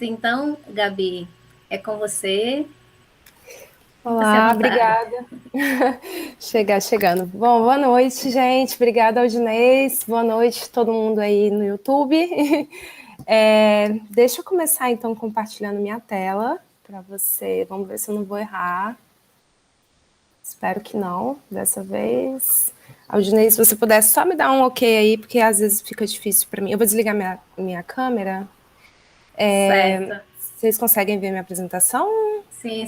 Então, Gabi, é com você. Sinta-se à Olá, vontade. obrigada. Chegando. Bom, boa noite, gente. Obrigada, Aldinês. Boa noite, todo mundo aí no YouTube. Deixa eu começar, então, compartilhando minha tela para você. Vamos ver se eu não vou errar. Espero que não, dessa vez. Aldinês, se você pudesse só me dar um ok aí, porque às vezes fica difícil para mim. Eu vou desligar minha câmera. Certo. Vocês conseguem ver minha apresentação? Sim,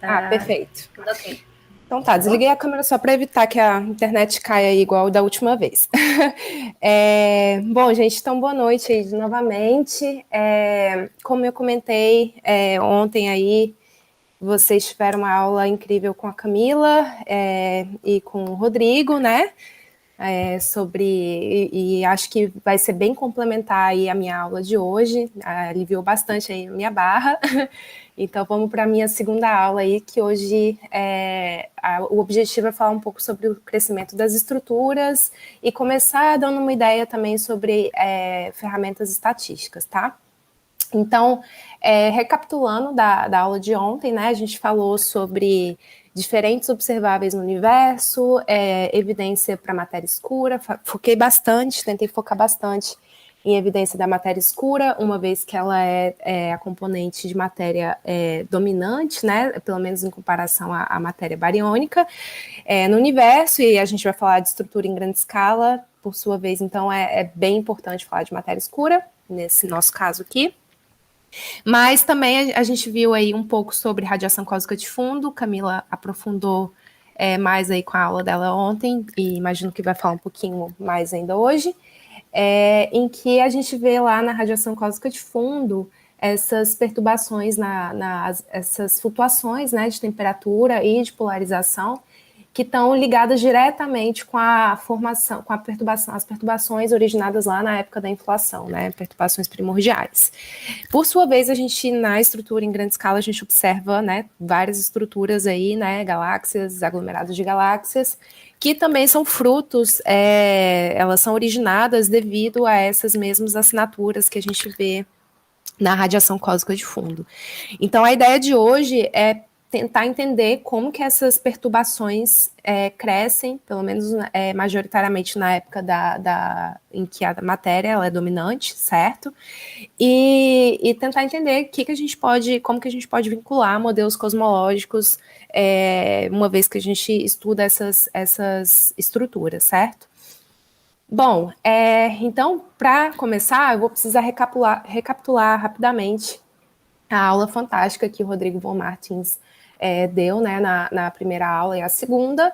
Ah, tá perfeito. tudo ok. Então tá, Tá bom? desliguei a câmera só para evitar que a internet caia aí igual da última vez. Bom, gente, então boa noite aí novamente. Como eu comentei ontem aí, vocês tiveram uma aula incrível com a Camila e com o Rodrigo, né? E acho que vai ser bem complementar aí a minha aula de hoje, aliviou bastante aí a minha barra. Então vamos para a minha segunda aula aí, que hoje o objetivo é falar um pouco sobre o crescimento das estruturas e começar dando uma ideia também sobre ferramentas estatísticas, tá? Então, recapitulando da aula de ontem, né, a gente falou sobre diferentes observáveis no universo, evidência para matéria escura, tentei focar bastante em evidência da matéria escura, uma vez que ela é a componente de matéria dominante, né, pelo menos em comparação à matéria bariônica, no universo, e a gente vai falar de estrutura em grande escala, por sua vez, então é bem importante falar de matéria escura, nesse nosso caso aqui. Mas também a gente viu aí um pouco sobre radiação cósmica de fundo, Camila aprofundou mais aí com a aula dela ontem, e imagino que vai falar um pouquinho mais ainda hoje, em que a gente vê lá na radiação cósmica de fundo essas perturbações, essas flutuações, né, de temperatura e de polarização, que estão ligadas diretamente com a formação, com a perturbação, as perturbações originadas lá na época da inflação, né, perturbações primordiais. Por sua vez, a gente, na estrutura em grande escala, a gente observa, né, várias estruturas aí, né, galáxias, aglomerados de galáxias, que também são frutos, elas são originadas devido a essas mesmas assinaturas que a gente vê na radiação cósmica de fundo. Então, a ideia de hoje é tentar entender como que essas perturbações crescem, pelo menos majoritariamente na época em que a matéria ela é dominante, certo? E tentar entender como que a gente pode vincular modelos cosmológicos, uma vez que a gente estuda essas estruturas, certo? Bom, então, para começar, eu vou precisar recapitular rapidamente a aula fantástica que o Rodrigo von Martins deu, né, na primeira aula e a segunda.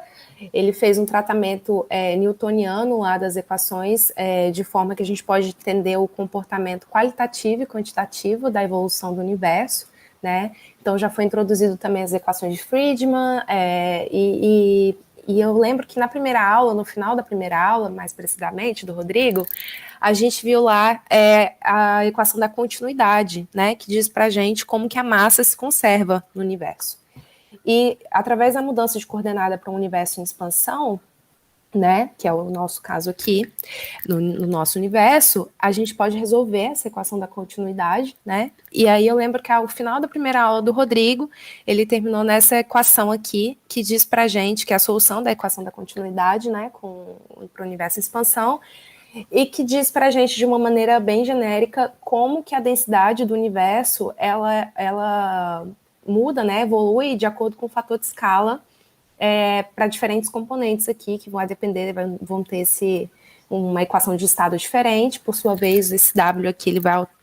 Ele fez um tratamento newtoniano lá das equações, de forma que a gente pode entender o comportamento qualitativo e quantitativo da evolução do universo, né? Então já foi introduzido também as equações de Friedman, e eu lembro que na primeira aula, no final da primeira aula, mais precisamente, do Rodrigo, a gente viu lá a equação da continuidade, né, que diz para a gente como que a massa se conserva no universo. E através da mudança de coordenada para um universo em expansão, né, que é o nosso caso aqui, no nosso universo, a gente pode resolver essa equação da continuidade, né? E aí eu lembro que ao final da primeira aula do Rodrigo, ele terminou nessa equação aqui, que diz pra gente que é a solução da equação da continuidade, né, para o universo em expansão, e que diz pra gente de uma maneira bem genérica como que a densidade do universo, ela muda, né, evolui de acordo com o fator de escala para diferentes componentes aqui, que vão depender, vão ter uma equação de estado diferente, por sua vez, esse W aqui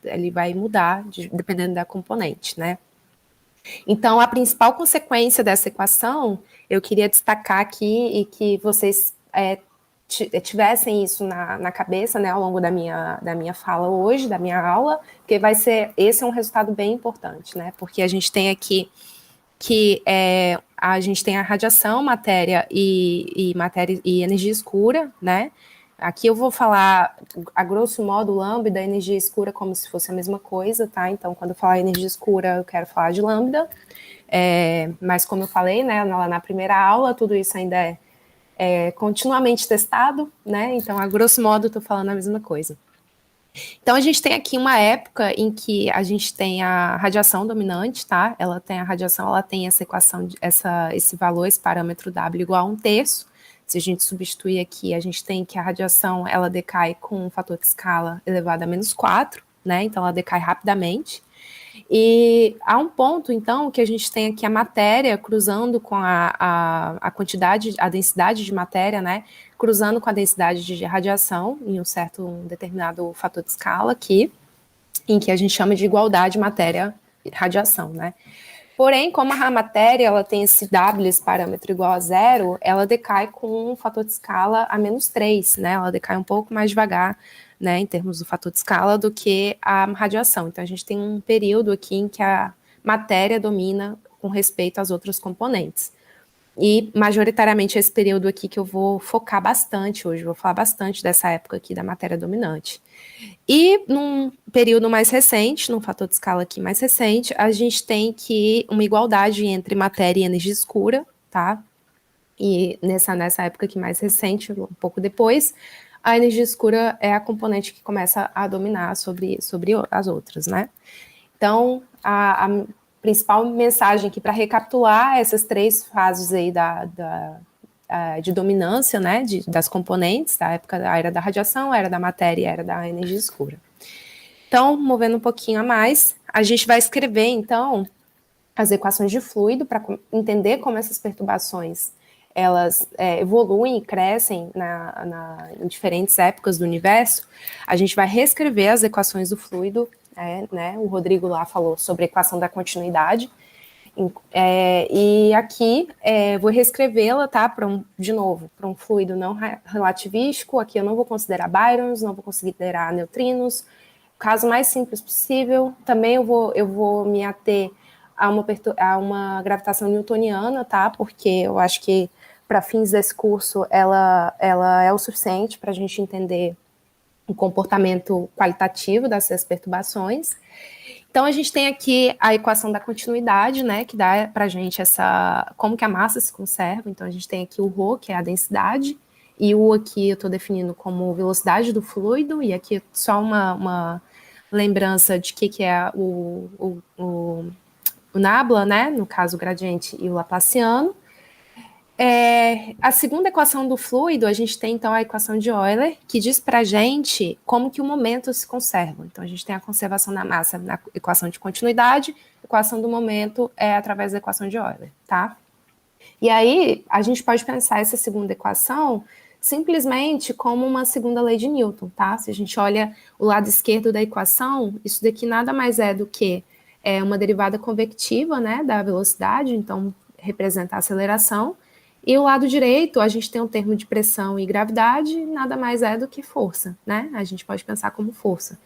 ele vai mudar dependendo da componente, né? Então, a principal consequência dessa equação, eu queria destacar aqui e que vocês tivessem isso na cabeça, né, ao longo da minha fala hoje, da minha aula, porque esse é um resultado bem importante, né? Porque a gente tem aqui que a gente tem a radiação, matéria e energia escura, né? Aqui eu vou falar, a grosso modo, lambda, energia escura, como se fosse a mesma coisa, tá? Então, quando eu falar energia escura, eu quero falar de lambda. Mas, como eu falei, né, na primeira aula, tudo isso ainda é continuamente testado, né? Então, a grosso modo, eu tô falando a mesma coisa. Então, a gente tem aqui uma época em que a gente tem a radiação dominante, tá? Ela tem a radiação, ela tem essa equação, esse valor, esse parâmetro W igual a 1/3. Se a gente substituir aqui, a gente tem que a radiação, ela decai com um fator de escala elevado a -4, né? Então, ela decai rapidamente. E há um ponto, então, que a gente tem aqui a matéria cruzando com a quantidade, a densidade de matéria, né? Cruzando com a densidade de radiação em um determinado fator de escala aqui, em que a gente chama de igualdade matéria-radiação, né? Porém, como a matéria ela tem esse W, esse parâmetro igual a 0, ela decai com um fator de escala a -3, né? Ela decai um pouco mais devagar, né, em termos do fator de escala, do que a radiação. Então, a gente tem um período aqui em que a matéria domina com respeito às outras componentes. E, majoritariamente, esse período aqui que eu vou focar bastante hoje, vou falar bastante dessa época aqui da matéria dominante. E num período mais recente, num fator de escala aqui mais recente, a gente tem que uma igualdade entre matéria e energia escura, tá? E nessa época aqui mais recente, um pouco depois, a energia escura é a componente que começa a dominar sobre as outras, né? Então, a principal mensagem aqui para recapitular essas 3 fases aí de dominância, né, das componentes, da época da era da radiação, era da matéria e era da energia escura. Então, movendo um pouquinho a mais, a gente vai escrever, então, as equações de fluido para entender como essas perturbações elas evoluem e crescem em diferentes épocas do universo. A gente vai reescrever as equações do fluido, né? O Rodrigo lá falou sobre a equação da continuidade. E aqui vou reescrevê-la, tá? De novo, para um fluido não relativístico. Aqui eu não vou considerar bárons, não vou considerar neutrinos. O caso mais simples possível. Também eu vou me ater a uma gravitação newtoniana, tá? Porque eu acho que, para fins desse curso, ela é o suficiente para a gente entender o comportamento qualitativo dessas perturbações. Então, a gente tem aqui a equação da continuidade, né, que dá para a gente como que a massa se conserva. Então, a gente tem aqui o ρ, que é a densidade, e o aqui eu estou definindo como velocidade do fluido, e aqui só uma lembrança de que é o nabla, né, no caso o gradiente e o laplaciano. A segunda equação do fluido, a gente tem então a equação de Euler, que diz para a gente como que o momento se conserva. Então, a gente tem a conservação da massa na equação de continuidade, a equação do momento é através da equação de Euler, tá? E aí, a gente pode pensar essa segunda equação simplesmente como uma segunda lei de Newton, tá? Se a gente olha o lado esquerdo da equação, isso daqui nada mais é do que uma derivada convectiva, né, da velocidade, então representa a aceleração. E o lado direito, a gente tem um termo de pressão e gravidade, nada mais é do que força, né? A gente pode pensar como força.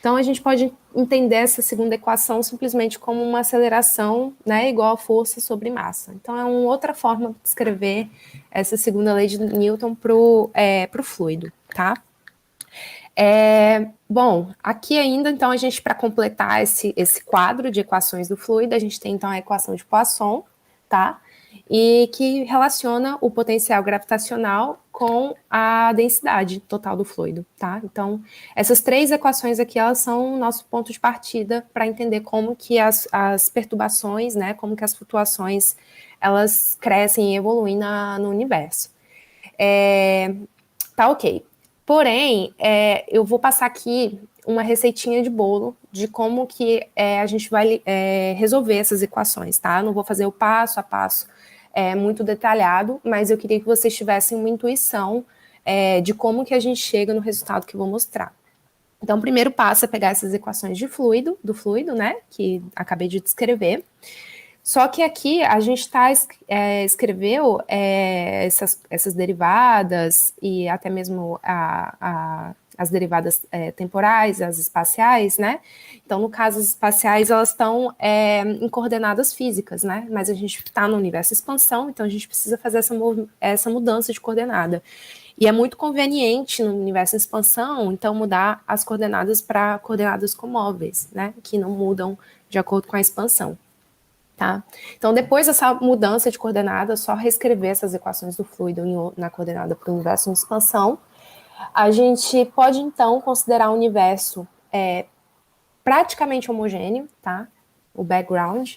Então, a gente pode entender essa segunda equação simplesmente como uma aceleração, né, igual a força sobre massa. Então, é uma outra forma de escrever essa segunda lei de Newton para o fluido, tá? Bom, aqui ainda, então, a gente, para completar esse quadro de equações do fluido, a gente tem, então, a equação de Poisson, tá? E que relaciona o potencial gravitacional com a densidade total do fluido, tá? Então, essas 3 equações aqui, elas são o nosso ponto de partida para entender como que as perturbações, né, como que as flutuações, elas crescem e evoluem no universo. Tá ok. Porém, eu vou passar aqui uma receitinha de bolo de como que a gente vai resolver essas equações, tá? Não vou fazer o passo a passo muito detalhado, mas eu queria que vocês tivessem uma intuição de como que a gente chega no resultado que eu vou mostrar. Então, o primeiro passo é pegar essas equações do fluido, né, que acabei de descrever. Só que aqui a gente escreveu essas derivadas e até mesmo as derivadas temporais, as espaciais, né? Então, no caso, as espaciais, elas estão em coordenadas físicas, né? Mas a gente está no universo expansão, então a gente precisa fazer essa mudança de coordenada. E é muito conveniente no universo expansão, então, mudar as coordenadas para coordenadas comóveis, né? Que não mudam de acordo com a expansão. Tá? Então, depois dessa mudança de coordenada, só reescrever essas equações do fluido na coordenada para o universo em expansão. A gente pode, então, considerar o universo praticamente homogêneo, tá? O background,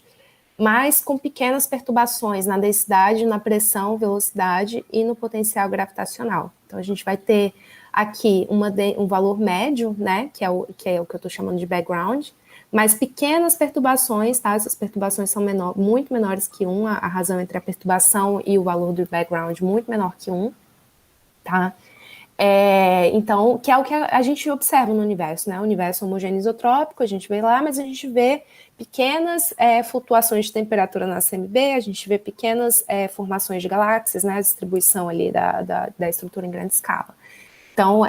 mas com pequenas perturbações na densidade, na pressão, velocidade e no potencial gravitacional. Então, a gente vai ter aqui um valor médio, né, que é o que eu estou chamando de background, mas pequenas perturbações, tá? Essas perturbações são muito menores que 1, a razão entre a perturbação e o valor do background muito menor que 1, tá? Então, que é o que a gente observa no universo, né? O universo homogêneo isotrópico, a gente vê lá, mas a gente vê pequenas flutuações de temperatura na CMB, a gente vê pequenas formações de galáxias, né? A distribuição ali da estrutura em grande escala. Então,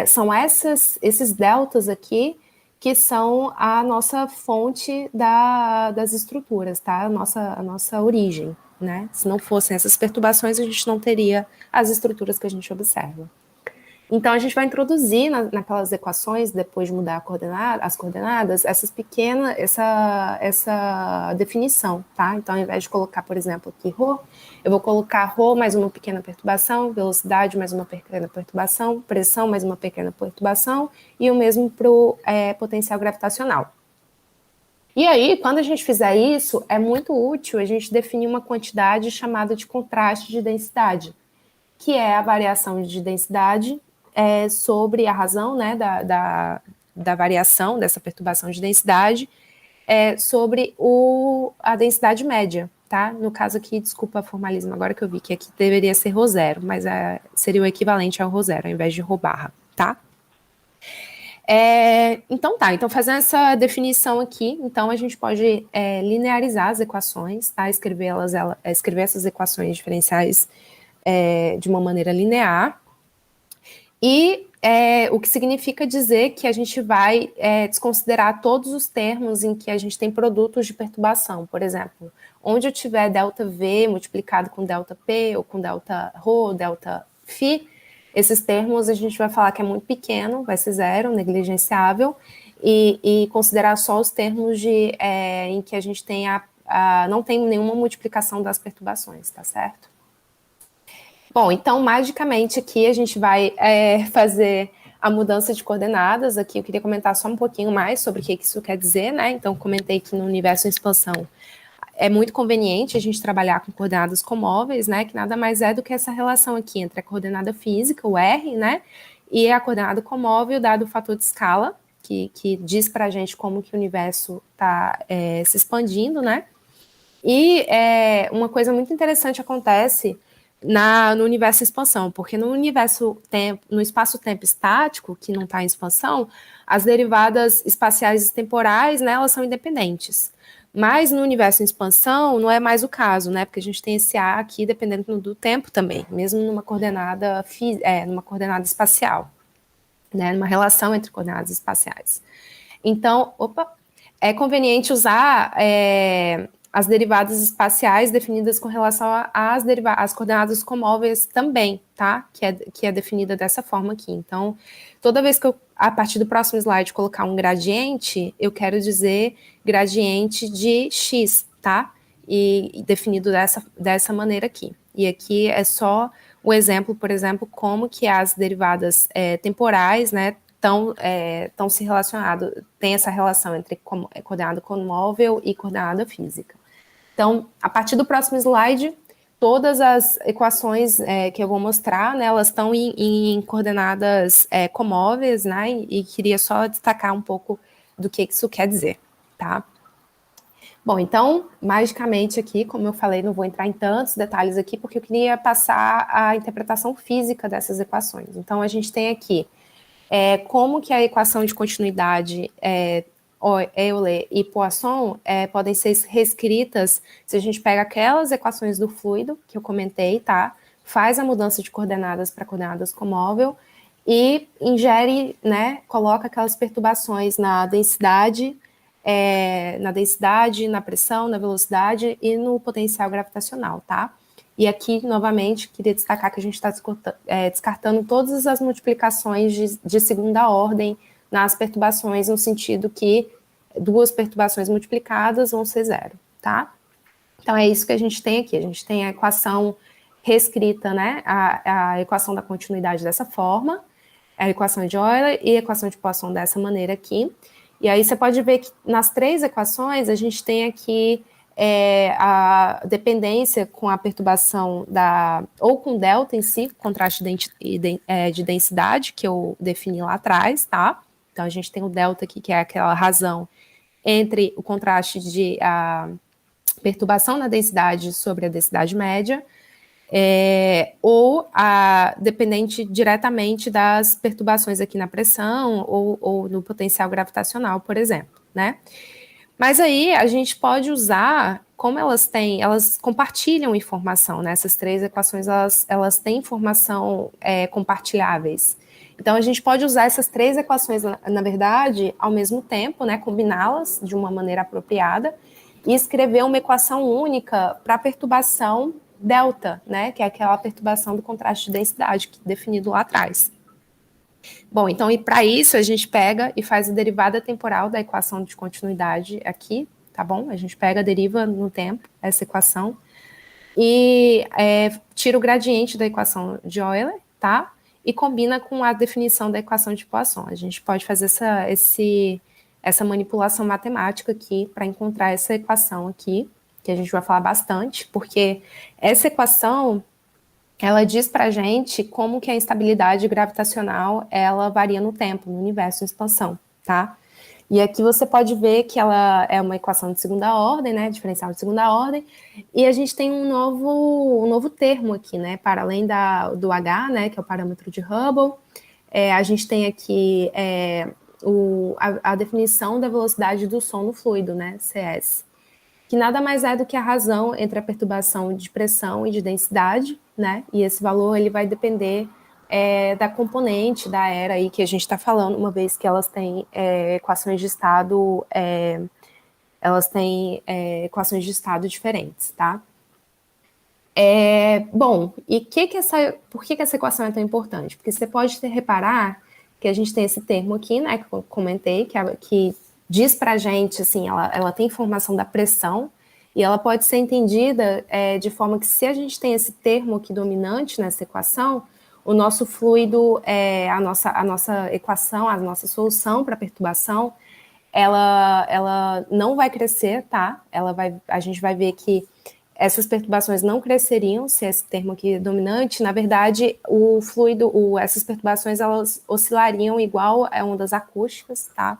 são esses deltas aqui que são a nossa fonte das estruturas, tá? A nossa origem, né? Se não fossem essas perturbações, a gente não teria as estruturas que a gente observa. Então, a gente vai introduzir naquelas equações, depois de mudar as coordenadas, essa definição, tá? Então, ao invés de colocar, por exemplo, aqui ρ, eu vou colocar ρ mais uma pequena perturbação, velocidade mais uma pequena perturbação, pressão mais uma pequena perturbação, e o mesmo para o potencial gravitacional. E aí, quando a gente fizer isso, é muito útil a gente definir uma quantidade chamada de contraste de densidade, que é a variação de densidade sobre a razão, né, da variação dessa perturbação de densidade sobre a densidade média, tá? No caso aqui, desculpa o formalismo, agora que eu vi que aqui deveria ser ρ0, mas seria o equivalente ao ρ0, ao invés de ρ barra, tá? Então fazendo essa definição aqui, então a gente pode linearizar as equações, tá? Escrever essas equações diferenciais de uma maneira linear, e o que significa dizer que a gente vai desconsiderar todos os termos em que a gente tem produtos de perturbação. Por exemplo, onde eu tiver ΔV multiplicado com ΔP, ou com Δρ, ou Δφ, esses termos a gente vai falar que é muito pequeno, vai ser zero, negligenciável, e considerar só os termos em que a gente tem não tem nenhuma multiplicação das perturbações, tá certo? Bom, então, magicamente, aqui a gente vai fazer a mudança de coordenadas. Aqui eu queria comentar só um pouquinho mais sobre o que isso quer dizer, né? Então, comentei que no universo em expansão é muito conveniente a gente trabalhar com coordenadas comóveis, né? Que nada mais é do que essa relação aqui entre a coordenada física, o R, né? E a coordenada comóvel, dado o fator de escala, que diz para a gente como que o universo está se expandindo, né? E uma coisa muito interessante acontece no universo em expansão, porque no espaço-tempo estático, que não está em expansão, as derivadas espaciais e temporais, né, elas são independentes. Mas no universo em expansão não é mais o caso, né, porque a gente tem esse A aqui dependendo do tempo também, mesmo numa coordenada espacial, né, numa relação entre coordenadas espaciais. Então, é conveniente usar as derivadas espaciais definidas com relação às coordenadas comóveis também, tá? Que é definida dessa forma aqui. Então, toda vez que eu, a partir do próximo slide, colocar um gradiente, eu quero dizer gradiente de x, tá? E definido dessa maneira aqui. E aqui é só o exemplo, por exemplo, como que as derivadas temporais, né, estão se relacionados, tem essa relação entre coordenada comóvel e coordenada física. Então, a partir do próximo slide, todas as equações que eu vou mostrar, né, elas estão em coordenadas comóveis, né, e queria só destacar um pouco do que isso quer dizer, tá? Bom, então, magicamente aqui, como eu falei, não vou entrar em tantos detalhes aqui, porque eu queria passar a interpretação física dessas equações. Então, a gente tem aqui como que a equação de continuidade Euler e Poisson podem ser reescritas se a gente pega aquelas equações do fluido que eu comentei, tá? Faz a mudança de coordenadas para coordenadas comóvel e ingere, né, coloca aquelas perturbações na densidade, na pressão, na velocidade e no potencial gravitacional, tá? E aqui, novamente, queria destacar que a gente está descartando todas as multiplicações de segunda ordem nas perturbações, no sentido que duas perturbações multiplicadas vão ser zero, tá? Então, é isso que a gente tem aqui. A gente tem a equação reescrita, né? A equação da continuidade dessa forma. a equação de Euler e a equação de Poisson dessa maneira aqui. E aí você pode ver que nas três equações a gente tem aqui a dependência com a perturbação ou com delta em si, contraste de densidade, que eu defini lá atrás, tá? Então a gente tem o delta aqui, que é aquela razão entre o contraste de a perturbação na densidade sobre a densidade média, ou dependente diretamente das perturbações aqui na pressão ou no potencial gravitacional, por exemplo, né? Mas aí a gente pode usar, como elas compartilham informação, né? Essas três equações, elas têm informação compartilháveis. Então a gente pode usar essas três equações, na verdade, ao mesmo tempo, né? Combiná-las de uma maneira apropriada e escrever uma equação única para a perturbação delta, né? Que é aquela perturbação do contraste de densidade, que é definido lá atrás. Bom, então, e para isso, a gente pega e faz a derivada temporal da equação de continuidade aqui, tá bom? A gente pega, deriva no tempo essa equação e tira o gradiente da equação de Euler, tá? E combina com a definição da equação de Poisson. A gente pode fazer essa manipulação matemática aqui para encontrar essa equação aqui, que a gente vai falar bastante, porque essa equação ela diz para a gente como que a instabilidade gravitacional ela varia no tempo, no universo em expansão, tá? E aqui você pode ver que ela é uma equação de segunda ordem, né, diferencial de segunda ordem, e a gente tem um novo termo aqui, né, para além do H, né, que é o parâmetro de Hubble, a gente tem aqui a definição da velocidade do som no fluido, né, CS, que nada mais é do que a razão entre a perturbação de pressão e de densidade, né? E esse valor ele vai depender da componente da era aí que a gente está falando, uma vez que elas têm equações de estado, equações de estado diferentes, tá? Bom, e por que essa equação é tão importante? Porque você pode reparar que a gente tem esse termo aqui, né, que eu comentei, que diz para a gente, assim, ela tem informação da pressão, e ela pode ser entendida de forma que se a gente tem esse termo aqui dominante nessa equação, o nosso fluido, a nossa equação, a nossa solução para a perturbação, ela não vai crescer, tá? A gente vai ver que essas perturbações não cresceriam se esse termo aqui é dominante. Na verdade, o fluido, essas perturbações, elas oscilariam igual a ondas acústicas, tá?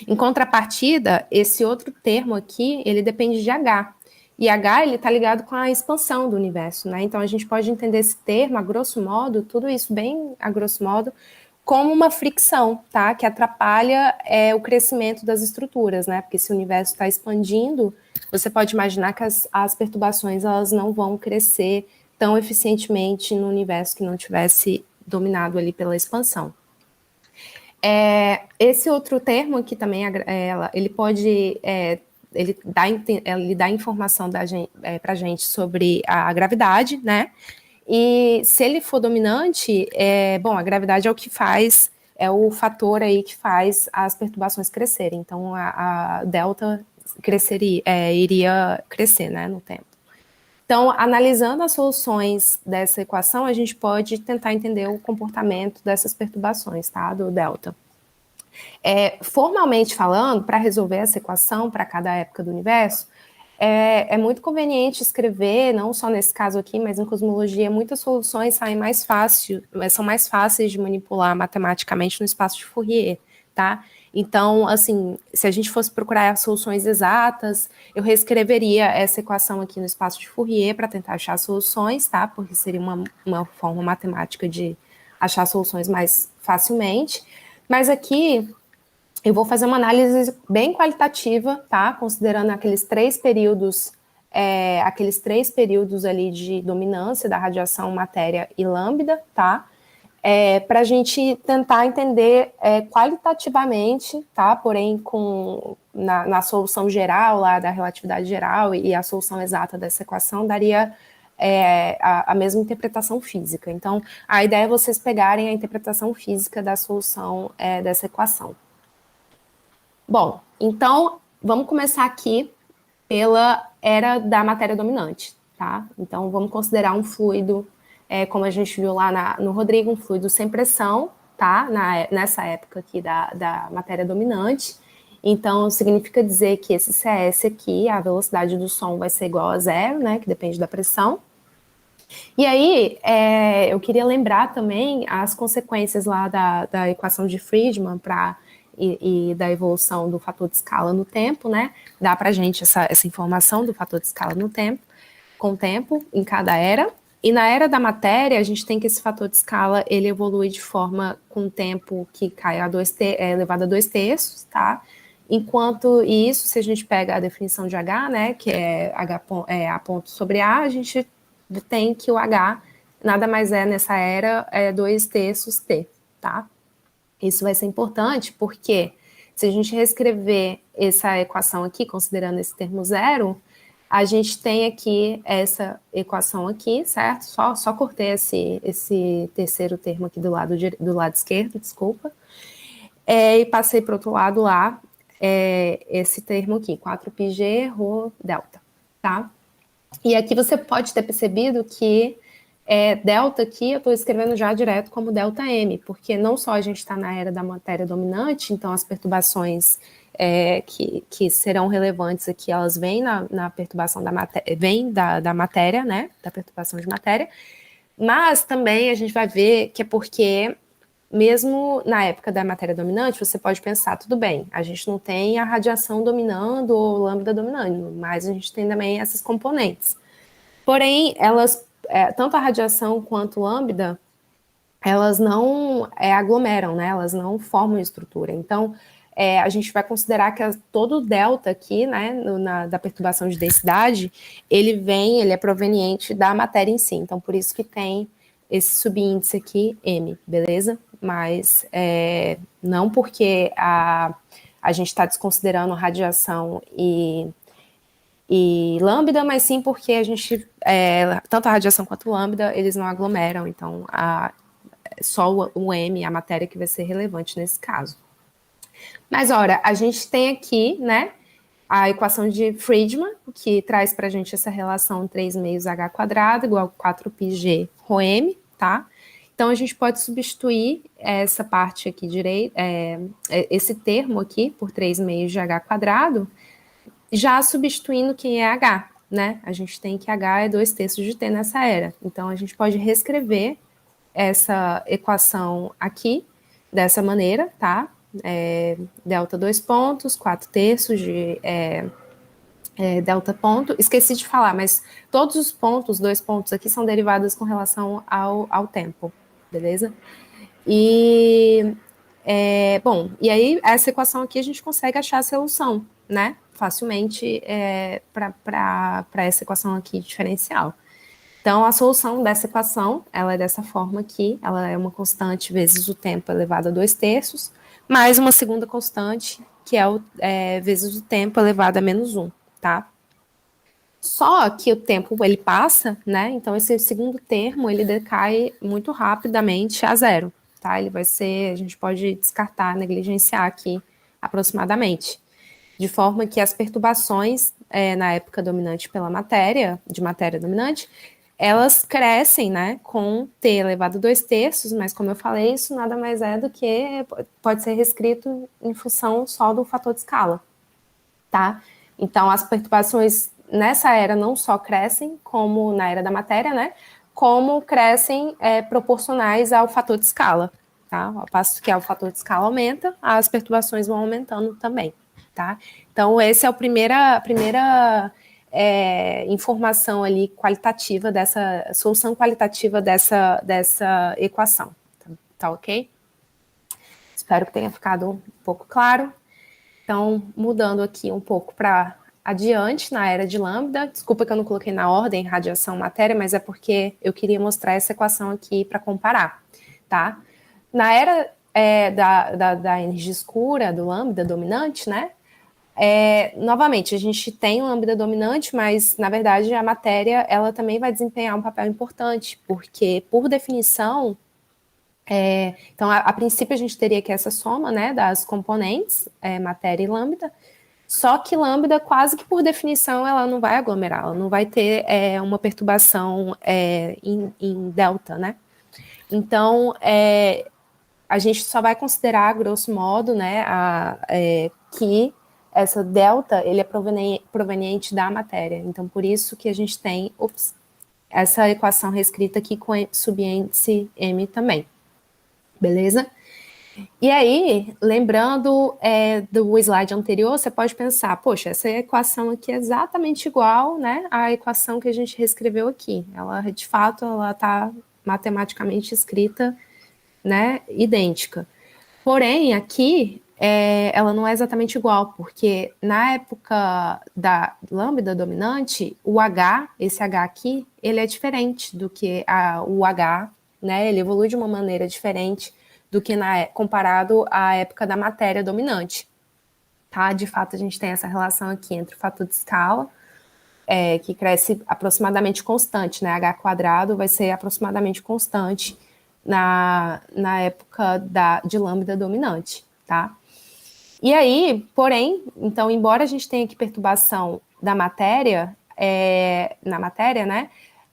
Em contrapartida, esse outro termo aqui, ele depende de H. E H, ele está ligado com a expansão do universo, né? Então, a gente pode entender esse termo, a grosso modo, tudo isso bem a grosso modo, como uma fricção, tá? Que atrapalha o crescimento das estruturas, né? Porque se o universo está expandindo, você pode imaginar que as perturbações, elas não vão crescer tão eficientemente no universo que não tivesse dominado ali pela expansão. Esse outro termo aqui também, ele pode, ele dá informação para a gente sobre a gravidade, né? E se ele for dominante, bom, a gravidade é o que faz, é o fator aí que faz as perturbações crescerem. Então, a delta iria crescer, né, no tempo. Então, analisando as soluções dessa equação, a gente pode tentar entender o comportamento dessas perturbações, tá, do delta. Formalmente falando, para resolver essa equação para cada época do universo, é muito conveniente escrever, não só nesse caso aqui, mas em cosmologia, muitas soluções são mais fáceis de manipular matematicamente no espaço de Fourier, tá? Então, assim, se a gente fosse procurar soluções exatas, eu reescreveria essa equação aqui no espaço de Fourier para tentar achar soluções, tá? Porque seria uma forma matemática de achar soluções mais facilmente. Mas aqui eu vou fazer uma análise bem qualitativa, tá? Considerando aqueles três períodos ali de dominância da radiação, matéria e lambda, tá? Para a gente tentar entender qualitativamente, tá? Porém, na solução geral lá da relatividade geral e a solução exata dessa equação daria a mesma interpretação física. Então, a ideia é vocês pegarem a interpretação física da solução dessa equação. Bom, então, vamos começar aqui pela era da matéria dominante, tá? Então, vamos considerar um fluido, como a gente viu lá no Rodrigo, um fluido sem pressão, tá? Nessa época aqui da matéria dominante. Então, significa dizer que esse CS aqui, a velocidade do som vai ser igual a zero, né? Que depende da pressão. E aí, eu queria lembrar também as consequências lá da equação de Friedman e da evolução do fator de escala no tempo, né? Dá para a gente essa informação do fator de escala no tempo, com o tempo, em cada era. E na era da matéria, a gente tem que esse fator de escala, ele evolui de forma com o tempo que cai elevado a 2/3, tá? Enquanto isso, se a gente pega a definição de H, né, que é A ponto sobre A, a gente tem que o H nada mais é nessa era 2/3 T, tá? Isso vai ser importante porque se a gente reescrever essa equação aqui, considerando esse termo zero, a gente tem aqui essa equação aqui, certo? Só cortei esse terceiro termo aqui do lado esquerdo, desculpa. E passei para o outro lado lá, esse termo aqui, 4πg ρ delta, tá? E aqui você pode ter percebido que delta aqui eu estou escrevendo já direto como delta M, porque não só a gente está na era da matéria dominante, então as perturbações que serão relevantes aqui, elas vêm na perturbação da matéria, vêm da matéria, né, da perturbação de matéria, mas também a gente vai ver que é porque mesmo na época da matéria dominante, você pode pensar, tudo bem, a gente não tem a radiação dominando ou lambda dominando, mas a gente tem também essas componentes. Porém, elas, tanto a radiação quanto lambda, elas não aglomeram, né? Elas não formam estrutura. Então, a gente vai considerar que todo o delta aqui, né, da perturbação de densidade, ele é proveniente da matéria em si. Então, por isso que tem esse subíndice aqui, M, beleza? Mas não porque a gente está desconsiderando radiação e lambda, mas sim porque a gente, tanto a radiação quanto o lambda, eles não aglomeram, então só o M, a matéria que vai ser relevante nesse caso. Mas, ora, a gente tem aqui, né, a equação de Friedman, que traz para a gente essa relação 3 meios H quadrado igual a 4πg ρm, tá? Então, a gente pode substituir essa parte aqui direita, esse termo aqui, por 3 meios de H quadrado, já substituindo quem é H, né? A gente tem que H é 2/3 de T nessa era. Então, a gente pode reescrever essa equação aqui, dessa maneira, tá? Delta 2 pontos, 4/3 de delta ponto. Esqueci de falar, mas todos os pontos, 2 pontos aqui, são derivadas com relação ao tempo, beleza? E, bom, e aí essa equação aqui a gente consegue achar a solução, né? Facilmente para essa equação aqui diferencial. Então, a solução dessa equação, ela é dessa forma aqui, ela é uma constante vezes o tempo elevado a 2/3, mais uma segunda constante, que é vezes o tempo elevado a -1, tá? Só que o tempo, ele passa, né? Então, esse segundo termo, ele decai muito rapidamente a zero, tá? Ele vai ser, a gente pode descartar, negligenciar aqui, aproximadamente. De forma que as perturbações na época dominante pela matéria, de matéria dominante, elas crescem, né, com T elevado a 2/3, mas como eu falei, isso nada mais é do que pode ser reescrito em função só do fator de escala, tá? Então, as perturbações nessa era não só crescem, como na era da matéria, né, como crescem proporcionais ao fator de escala, tá? Ao passo que o fator de escala aumenta, as perturbações vão aumentando também, tá? Então, essa é a primeira informação ali qualitativa dessa solução qualitativa dessa equação, tá ok? Espero que tenha ficado um pouco claro. Então, mudando aqui um pouco para adiante, na era de lambda, desculpa que eu não coloquei na ordem radiação, matéria, mas é porque eu queria mostrar essa equação aqui para comparar, tá? Na era da energia escura, do lambda dominante, né? Novamente, a gente tem um lambda dominante, mas, na verdade, a matéria, ela também vai desempenhar um papel importante, porque, por definição, então, a princípio, a gente teria aqui essa soma, né, das componentes, matéria e lambda, só que lambda, quase que por definição, ela não vai aglomerar, ela não vai ter uma perturbação em delta, né? Então, a gente só vai considerar, grosso modo, né, que essa delta, ele é proveniente da matéria. Então, por isso que a gente tem essa equação reescrita aqui com subíndice m também. Beleza? E aí, lembrando do slide anterior, você pode pensar, poxa, essa equação aqui é exatamente igual, né, à equação que a gente reescreveu aqui. Ela, de fato, ela está matematicamente escrita, né, idêntica. Porém, aqui, ela não é exatamente igual, porque na época da lambda dominante, o H, esse H aqui, ele é diferente do que o H, né, ele evolui de uma maneira diferente do que comparado à época da matéria dominante. Tá? De fato, a gente tem essa relação aqui entre o fator de escala, que cresce aproximadamente constante, né? H quadrado vai ser aproximadamente constante na época de lambda dominante, tá? E aí, porém, então, embora a gente tenha aqui perturbação da matéria, na matéria, né?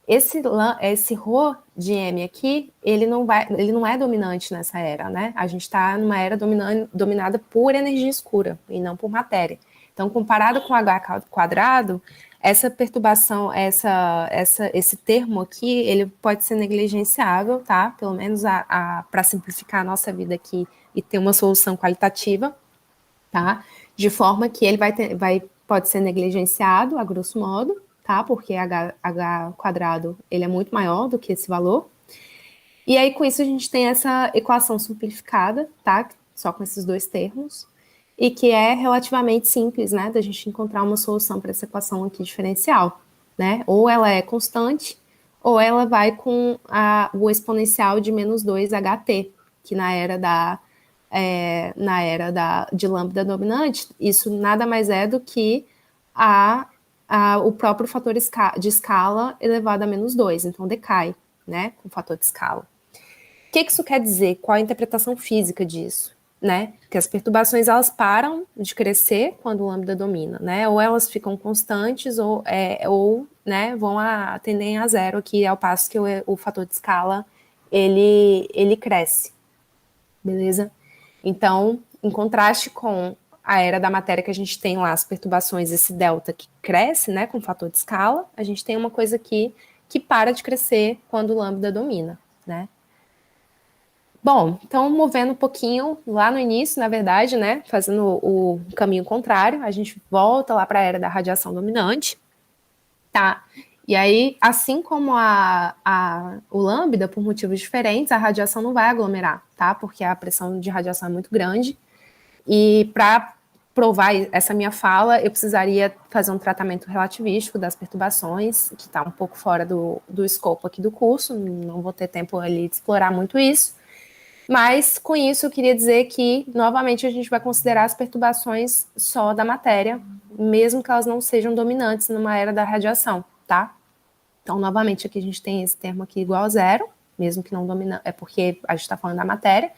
Esse ρ de M aqui, ele não é dominante nessa era, né? A gente está numa era dominada por energia escura e não por matéria. Então, comparado com H quadrado, essa perturbação, esse termo aqui, ele pode ser negligenciável, tá? Pelo menos para simplificar a nossa vida aqui e ter uma solução qualitativa, tá? De forma que ele pode ser negligenciado, a grosso modo, tá? Porque H quadrado, ele é muito maior do que esse valor. E aí, com isso, a gente tem essa equação simplificada, tá? Só com esses dois termos, e que é relativamente simples, né? Da gente encontrar uma solução para essa equação aqui diferencial, né? Ou ela é constante, ou ela vai com o exponencial de menos 2ht, que na era de lambda dominante, isso nada mais é do que o próprio fator de escala elevado a menos 2, então decai, né, com o fator de escala. O que isso quer dizer? Qual a interpretação física disso? Né? Que as perturbações, elas param de crescer quando o lambda domina, né? Ou elas ficam constantes, ou né, tendem a zero aqui, ao passo que o fator de escala, ele cresce, beleza? Então, em contraste com a era da matéria, que a gente tem lá as perturbações, esse delta que cresce, né, com o fator de escala, a gente tem uma coisa aqui que para de crescer quando o lambda domina, né? Bom, então, movendo um pouquinho lá no início, na verdade, né, fazendo o caminho contrário, a gente volta lá para a era da radiação dominante, tá? E aí, assim como o lambda, por motivos diferentes, a radiação não vai aglomerar, tá? Porque a pressão de radiação é muito grande. E para provar essa minha fala, eu precisaria fazer um tratamento relativístico das perturbações, que está um pouco fora do escopo aqui do curso, não vou ter tempo ali de explorar muito isso. Mas, com isso, eu queria dizer que, novamente, a gente vai considerar as perturbações só da matéria, mesmo que elas não sejam dominantes numa era da radiação, tá? Então, novamente, aqui a gente tem esse termo aqui igual a zero, mesmo que não dominante, é porque a gente está falando da matéria.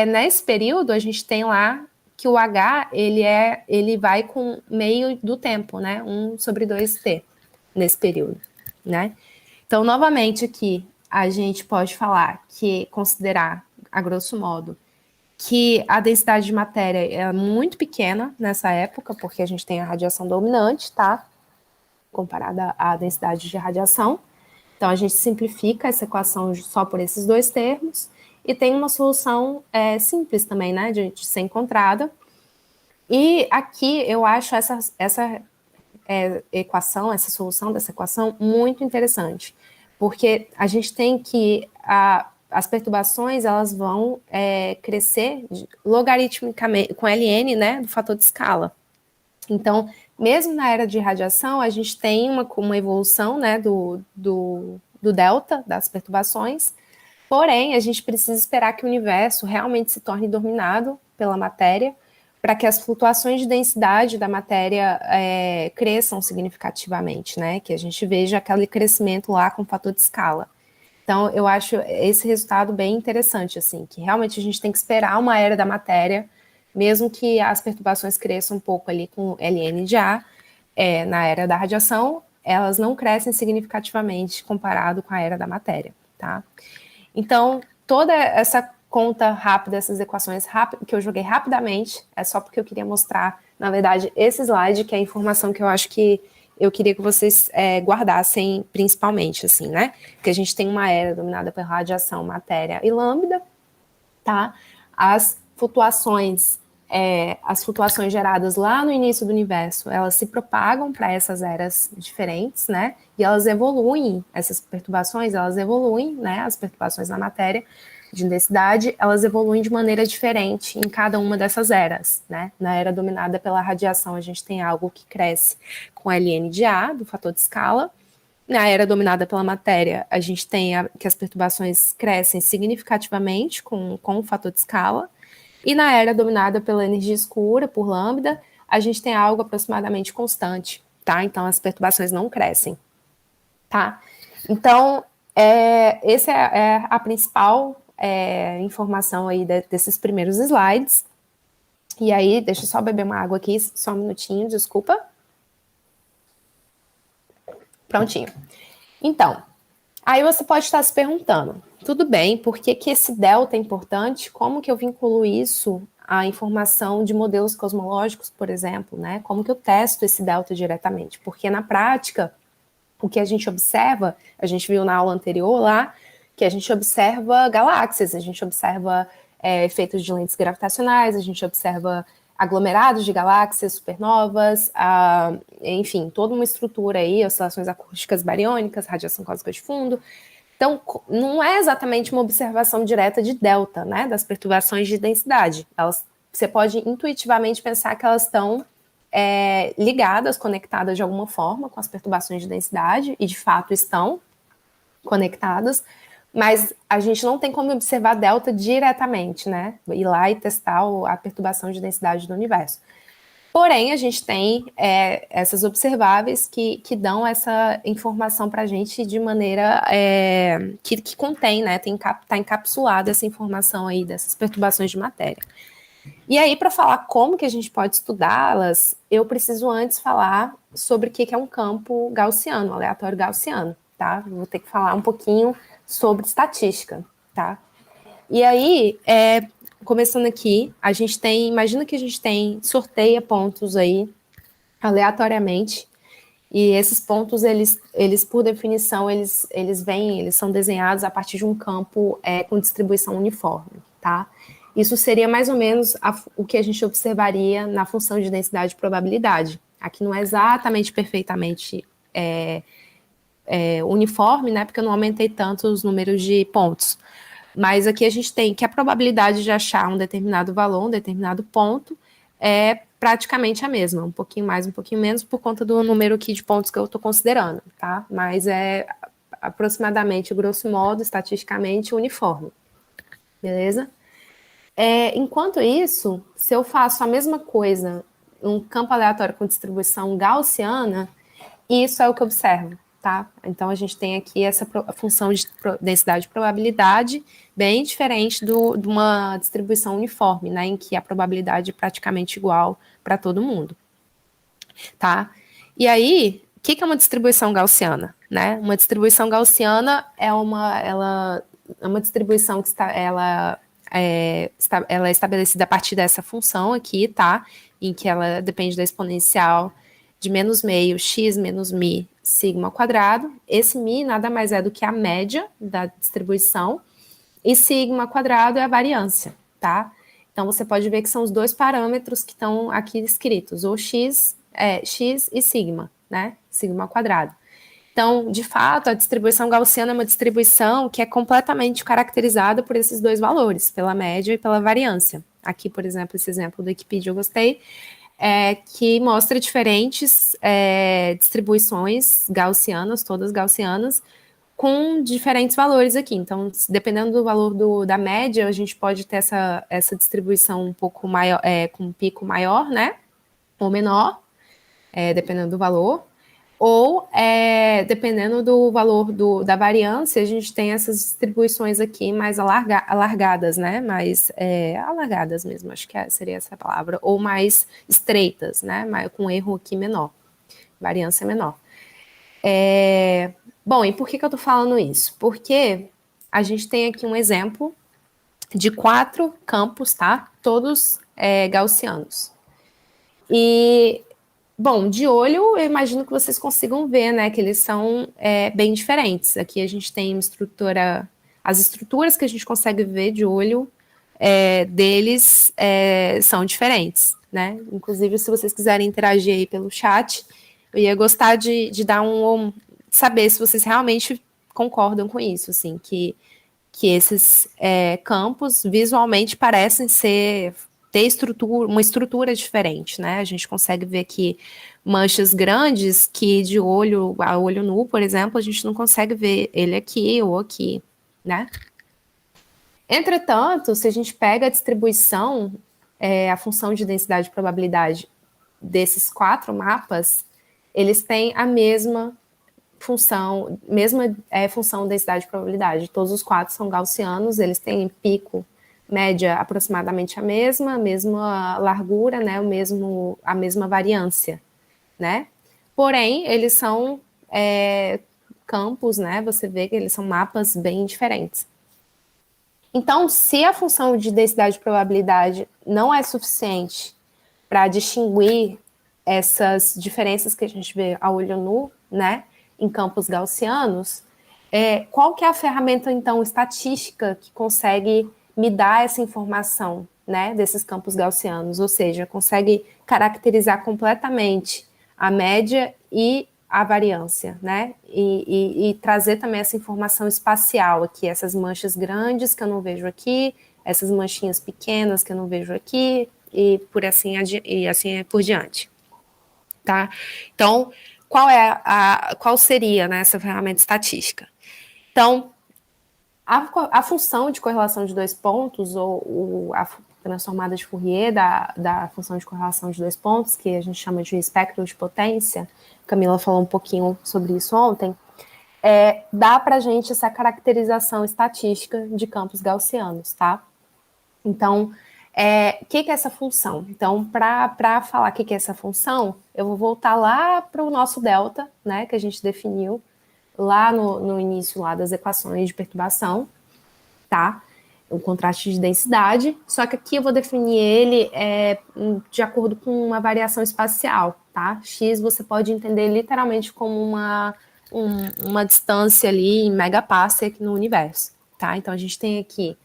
Nesse período, a gente tem lá que o H, ele vai com meio do tempo, né? 1/2t, nesse período, né? Então, novamente, aqui, a gente pode considerar, a grosso modo, que a densidade de matéria é muito pequena nessa época, porque a gente tem a radiação dominante, tá? Comparada à densidade de radiação. Então, a gente simplifica essa equação só por esses dois termos, e tem uma solução simples também, né, de ser encontrada. E aqui eu acho essa equação, essa solução dessa equação muito interessante, porque a gente tem que as perturbações, elas vão crescer logaritmicamente com ln, né, do fator de escala. Então, mesmo na era de radiação, a gente tem uma evolução, né, do delta das perturbações, porém, a gente precisa esperar que o universo realmente se torne dominado pela matéria, para que as flutuações de densidade da matéria cresçam significativamente, né? Que a gente veja aquele crescimento lá com o fator de escala. Então, eu acho esse resultado bem interessante, assim, que realmente a gente tem que esperar uma era da matéria, mesmo que as perturbações cresçam um pouco ali com ln de A, na era da radiação, elas não crescem significativamente comparado com a era da matéria, tá? Então, toda essa conta rápida, essas equações rápidas, que eu joguei rapidamente, é só porque eu queria mostrar, na verdade, esse slide, que é a informação que eu acho que eu queria que vocês guardassem principalmente, assim, né? Que a gente tem uma era dominada pela radiação, matéria e lambda, tá? As flutuações geradas lá no início do universo, elas se propagam para essas eras diferentes, né? E elas evoluem, essas perturbações, elas evoluem, né? As perturbações na matéria de densidade, elas evoluem de maneira diferente em cada uma dessas eras, né? Na era dominada pela radiação, a gente tem algo que cresce com ln de A, do fator de escala. Na era dominada pela matéria, a gente tem que as perturbações crescem significativamente com o fator de escala. E na era dominada pela energia escura, por lambda, a gente tem algo aproximadamente constante, tá? Então, as perturbações não crescem, tá? Então, essa é a principal informação aí desses primeiros slides. E aí, deixa eu só beber uma água aqui, só um minutinho, desculpa. Prontinho. Então, aí você pode estar se perguntando, tudo bem, por que esse delta é importante? Como que eu vinculo isso à informação de modelos cosmológicos, por exemplo, né? Como que eu testo esse delta diretamente? Porque na prática, o que a gente observa, a gente viu na aula anterior lá, que a gente observa galáxias, a gente observa efeitos de lentes gravitacionais, a gente observa aglomerados de galáxias, supernovas, enfim, toda uma estrutura aí, oscilações acústicas bariônicas, radiação cósmica de fundo. Então, não é exatamente uma observação direta de delta, né, das perturbações de densidade. Você pode intuitivamente pensar que elas estão ligadas, conectadas de alguma forma com as perturbações de densidade, e de fato estão conectadas, mas a gente não tem como observar delta diretamente, né? Ir lá e testar a perturbação de densidade do universo. Porém, a gente tem essas observáveis que dão essa informação para a gente de maneira que contém, né? Está encapsulada essa informação aí dessas perturbações de matéria. E aí, para falar como que a gente pode estudá-las, eu preciso antes falar sobre o que é um campo gaussiano, aleatório gaussiano, tá? Vou ter que falar um pouquinho sobre estatística, tá? E aí, começando aqui, a gente tem, imagina que a gente sorteia pontos aí aleatoriamente, e esses pontos, eles por definição, eles são desenhados a partir de um campo com distribuição uniforme, tá? Isso seria mais ou menos o que a gente observaria na função de densidade e probabilidade. Aqui não é exatamente perfeitamente uniforme, né? Porque eu não aumentei tanto os números de pontos. Mas aqui a gente tem que a probabilidade de achar um determinado valor, um determinado ponto, é praticamente a mesma, um pouquinho mais, um pouquinho menos, por conta do número aqui de pontos que eu estou considerando, tá? Mas é aproximadamente, grosso modo, estatisticamente, uniforme. Beleza? Enquanto isso, se eu faço a mesma coisa num campo aleatório com distribuição gaussiana, isso é o que eu observo, tá? Então, a gente tem aqui essa função de densidade de probabilidade bem diferente de uma distribuição uniforme, né? Em que a probabilidade é praticamente igual para todo mundo, tá? E aí, o que é uma distribuição gaussiana, né? Uma distribuição gaussiana ela é uma distribuição que ela é estabelecida a partir dessa função aqui, tá? Em que ela depende da exponencial de menos meio x menos mi sigma ao quadrado. Esse mi nada mais é do que a média da distribuição, e sigma ao quadrado é a variância, tá? Então, você pode ver que são os dois parâmetros que estão aqui escritos, ou x e sigma, né? Sigma ao quadrado. Então, de fato, a distribuição gaussiana é uma distribuição que é completamente caracterizada por esses dois valores, pela média e pela variância. Aqui, por exemplo, esse exemplo do Wikipedia eu gostei, que mostra diferentes distribuições gaussianas, todas gaussianas, com diferentes valores aqui. Então, dependendo do valor da média, a gente pode ter essa distribuição um pouco maior, com um pico maior, né? Ou menor, dependendo do valor. Ou, dependendo do valor da variância, a gente tem essas distribuições aqui mais alargadas, né? Mais alargadas mesmo, acho que seria essa palavra. Ou mais estreitas, né? Com erro aqui menor, variância menor. Bom, e por que eu tô falando isso? Porque a gente tem aqui um exemplo de 4 campos, tá? Todos gaussianos. E, bom, de olho, eu imagino que vocês consigam ver, né, que eles são bem diferentes. Aqui a gente tem uma estrutura, as estruturas que a gente consegue ver de olho deles são diferentes, né? Inclusive, se vocês quiserem interagir aí pelo chat, eu ia gostar de dar saber se vocês realmente concordam com isso, assim, que esses campos visualmente parecem ter uma estrutura diferente, né? A gente consegue ver aqui manchas grandes que de olho a olho nu, por exemplo, a gente não consegue ver ele aqui ou aqui, né? Entretanto, se a gente pega a distribuição, a função de densidade e probabilidade desses 4 mapas, eles têm a mesma função densidade e probabilidade. Todos os 4 são gaussianos, eles têm pico, média aproximadamente a mesma largura, né, a mesma variância, né? Porém, eles são campos, né? Você vê que eles são mapas bem diferentes. Então, se a função de densidade e probabilidade não é suficiente para distinguir essas diferenças que a gente vê a olho nu, né, em campos gaussianos, qual que é a ferramenta, então, estatística que consegue me dar essa informação, né, desses campos gaussianos? Ou seja, consegue caracterizar completamente a média e a variância, né, e trazer também essa informação espacial aqui, essas manchas grandes que eu não vejo aqui, essas manchinhas pequenas que eu não vejo aqui, e assim por diante, tá? Então, qual seria, né, essa ferramenta estatística? Então, a função de correlação de 2 pontos, ou a transformada de Fourier da função de correlação de 2 pontos, que a gente chama de espectro de potência, Camila falou um pouquinho sobre isso ontem, dá para a gente essa caracterização estatística de campos gaussianos, tá? Então, o que é essa função? Então, para falar o que é essa função, eu vou voltar lá para o nosso delta, né, que a gente definiu lá no início lá das equações de perturbação, tá? O contraste de densidade, só que aqui eu vou definir ele de acordo com uma variação espacial, tá? X você pode entender literalmente como uma distância ali em megaparsec no universo, tá? Então a gente tem aqui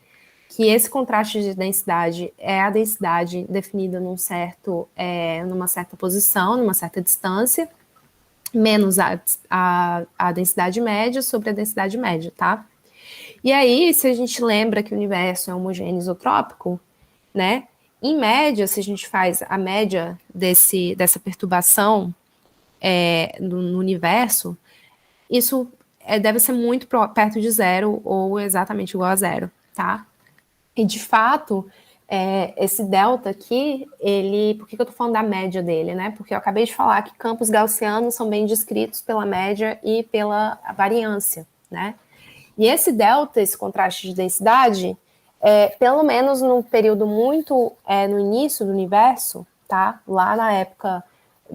que esse contraste de densidade é a densidade definida numa certa posição, numa certa distância, menos a densidade média sobre a densidade média, tá? E aí, se a gente lembra que o universo é homogêneo isotrópico, né? Em média, se a gente faz a média dessa perturbação no universo, isso deve ser muito perto de zero ou exatamente igual a zero, tá? E de fato, esse delta aqui, por que eu tô falando da média dele, né? Porque eu acabei de falar que campos gaussianos são bem descritos pela média e pela variância, né? E esse delta, esse contraste de densidade, pelo menos no período muito no início do universo, tá? Lá na época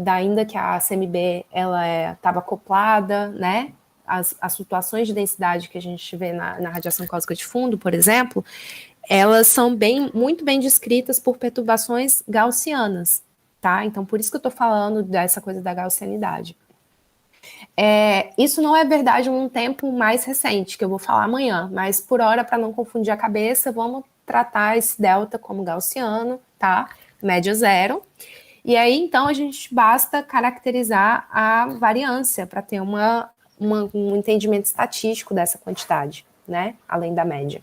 ainda que a CMB ela estava acoplada, né? As flutuações de densidade que a gente vê na radiação cósmica de fundo, por exemplo, elas são muito bem descritas por perturbações gaussianas, tá? Então, por isso que eu estou falando dessa coisa da gaussianidade. Isso não é verdade num tempo mais recente, que eu vou falar amanhã, mas por hora, para não confundir a cabeça, vamos tratar esse delta como gaussiano, tá? Média zero. E aí, então, a gente basta caracterizar a variância para ter um entendimento estatístico dessa quantidade, né? Além da média.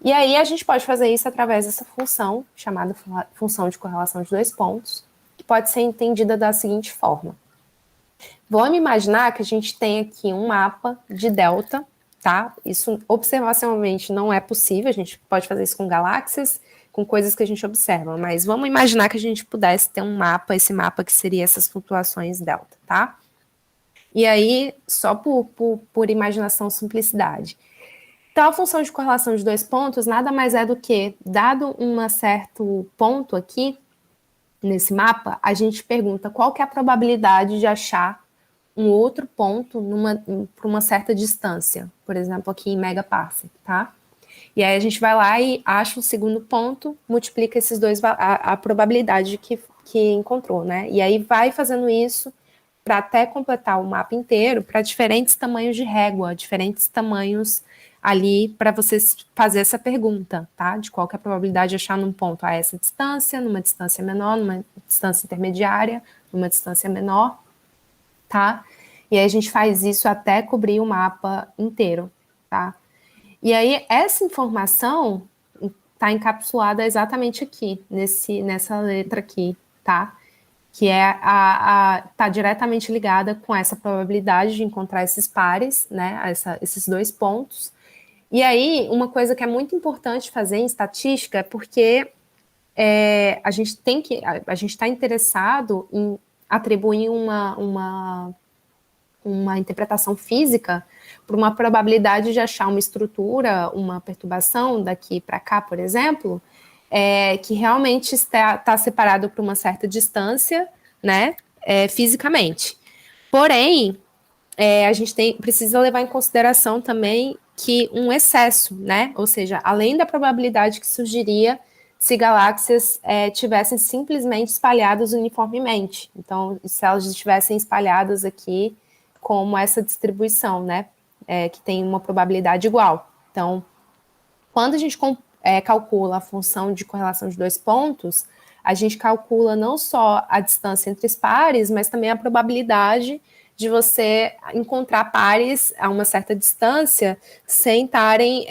E aí, a gente pode fazer isso através dessa função, chamada função de correlação de 2 pontos, que pode ser entendida da seguinte forma. Vamos imaginar que a gente tem aqui um mapa de delta, tá? Isso observacionalmente não é possível, a gente pode fazer isso com galáxias, com coisas que a gente observa, mas vamos imaginar que a gente pudesse ter um mapa, esse mapa que seria essas flutuações delta, tá? E aí, só por imaginação, simplicidade. Então, a função de correlação de 2 pontos nada mais é do que, dado um certo ponto aqui, nesse mapa, a gente pergunta qual que é a probabilidade de achar um outro ponto para uma certa distância, por exemplo, aqui em megaparsec, tá? E aí a gente vai lá e acha o segundo ponto, multiplica esses dois, a probabilidade que encontrou, né? E aí vai fazendo isso para até completar o mapa inteiro para diferentes tamanhos de régua, diferentes tamanhos ali para você fazer essa pergunta, tá? De qual que é a probabilidade de achar num ponto a essa distância, numa distância menor, numa distância intermediária, numa distância menor, tá? E aí a gente faz isso até cobrir o mapa inteiro, tá? E aí essa informação está encapsulada exatamente aqui, nessa letra aqui, tá? Que está diretamente ligada com essa probabilidade de encontrar esses pares, né? Esses dois pontos. E aí, uma coisa que é muito importante fazer em estatística é porque a gente está interessado em atribuir uma interpretação física para uma probabilidade de achar uma estrutura, uma perturbação daqui para cá, por exemplo, que realmente está separado por uma certa distância, né, fisicamente. Porém, a gente precisa levar em consideração também que um excesso, né, ou seja, além da probabilidade que surgiria se galáxias tivessem simplesmente espalhadas uniformemente. Então, se elas estivessem espalhadas aqui como essa distribuição, né, que tem uma probabilidade igual. Então, quando a gente calcula a função de correlação de dois pontos, a gente calcula não só a distância entre os pares, mas também a probabilidade de você encontrar pares a uma certa distância sem estarem